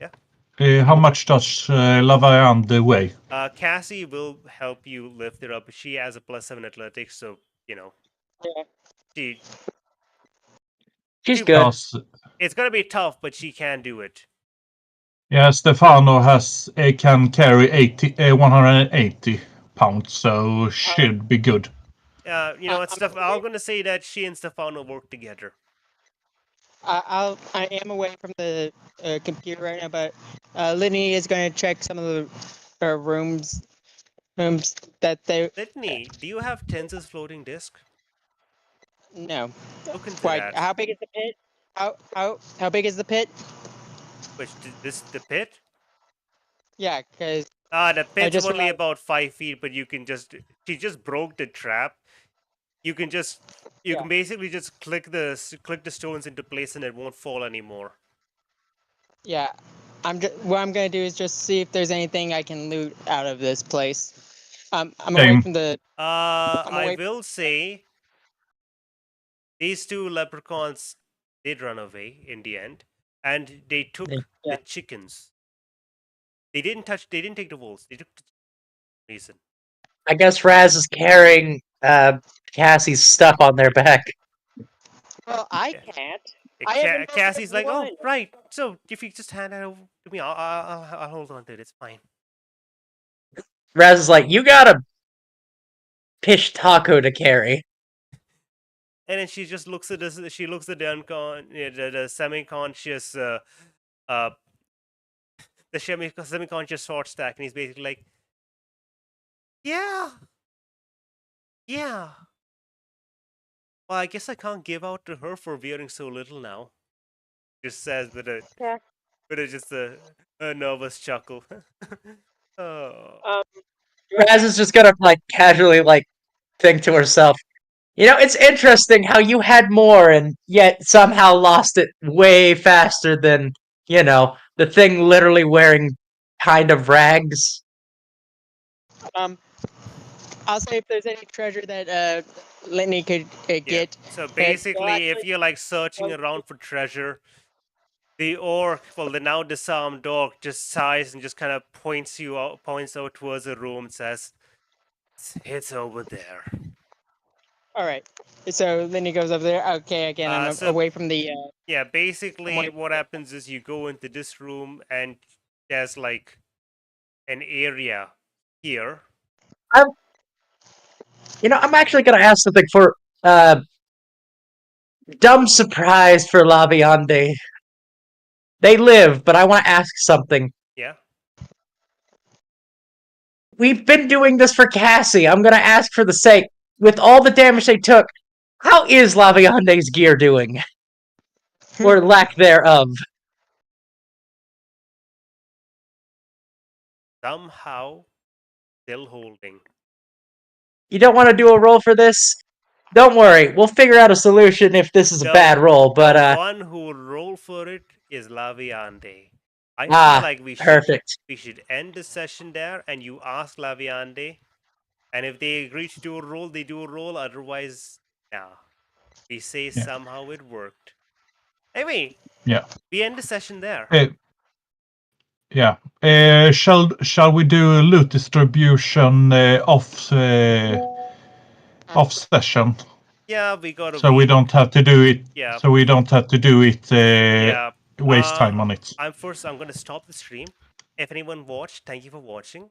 Yeah. How much does Laviande weigh? Cassie will help you lift it up. She has a +7 athletics, so Yeah. She's good. It's gonna be tough, but she can do it. Yeah, Stefano can carry 180 pounds, so should be good. I'm gonna say that she and Stefano work together. I am away from the computer right now, but Litney is going to check some of the rooms that they. Litney, do you have Tenza's floating disc? No. Look into Why? that. How big is the pit? How big is the pit? Which the pit? Yeah, because The pit's only about 5 feet, but you can she just broke the trap. You can can basically just click the stones into place and it won't fall anymore. Yeah, what I'm gonna do is just see if there's anything I can loot out of this place. I'm away from the. I will say these two leprechauns did run away in the end, and they took the chickens. They didn't take the wolves. They took the reason. I guess Raz is carrying Cassie's stuff on their back. Well, I can't. Cassie's like, "Oh, right. So if you just hand it over to me, I'll hold on to it. It's fine." Raz is like, you got a pish taco to carry. And then she just looks at this. She looks at the semi-conscious, the semi-conscious sword stack, and he's basically like, "Yeah, yeah. Well, I guess I can't give out to her for wearing so little now." Just says with a just a nervous chuckle. Oh, Raz is just gonna like casually like think to herself, you know, it's interesting how you had more and yet somehow lost it way faster than, you know, the thing literally wearing kind of rags. I'll say if there's any treasure that Litney could yeah. get. So well, basically, if actually- you're like searching around for treasure, the orc, well, the now disarmed orc, just sighs and just kind of points out towards a room and says, "It's over there." All right. So Litney goes over there. Okay, again, I'm So- away from the. Yeah, basically, Wait. what happens is you go into this room and there's like an area here. You know, I'm actually gonna ask something for dumb surprise for Laviande. They live, but I want to ask something. Yeah. We've been doing this for Cassie. I'm gonna ask for the sake. With all the damage they took, how is Laviande's gear doing? Or lack thereof? Somehow, still holding. You don't want to do a roll for this? Don't worry, we'll figure out a solution if this is a No, bad roll, The but one who will roll for it is Laviande. I Ah, feel like perfect. we should end the session there, and you ask Laviande, and if they agree to do a roll, they do a roll. Otherwise, nah. We say somehow it worked. Anyway, Yeah. we end the session there. Yeah. Shall we do loot distribution off session? Yeah, we gotta. So we don't have to do it. Yeah. So we don't have to do it. Yeah. Waste time on it. I'm gonna stop the stream. If anyone watched, thank you for watching.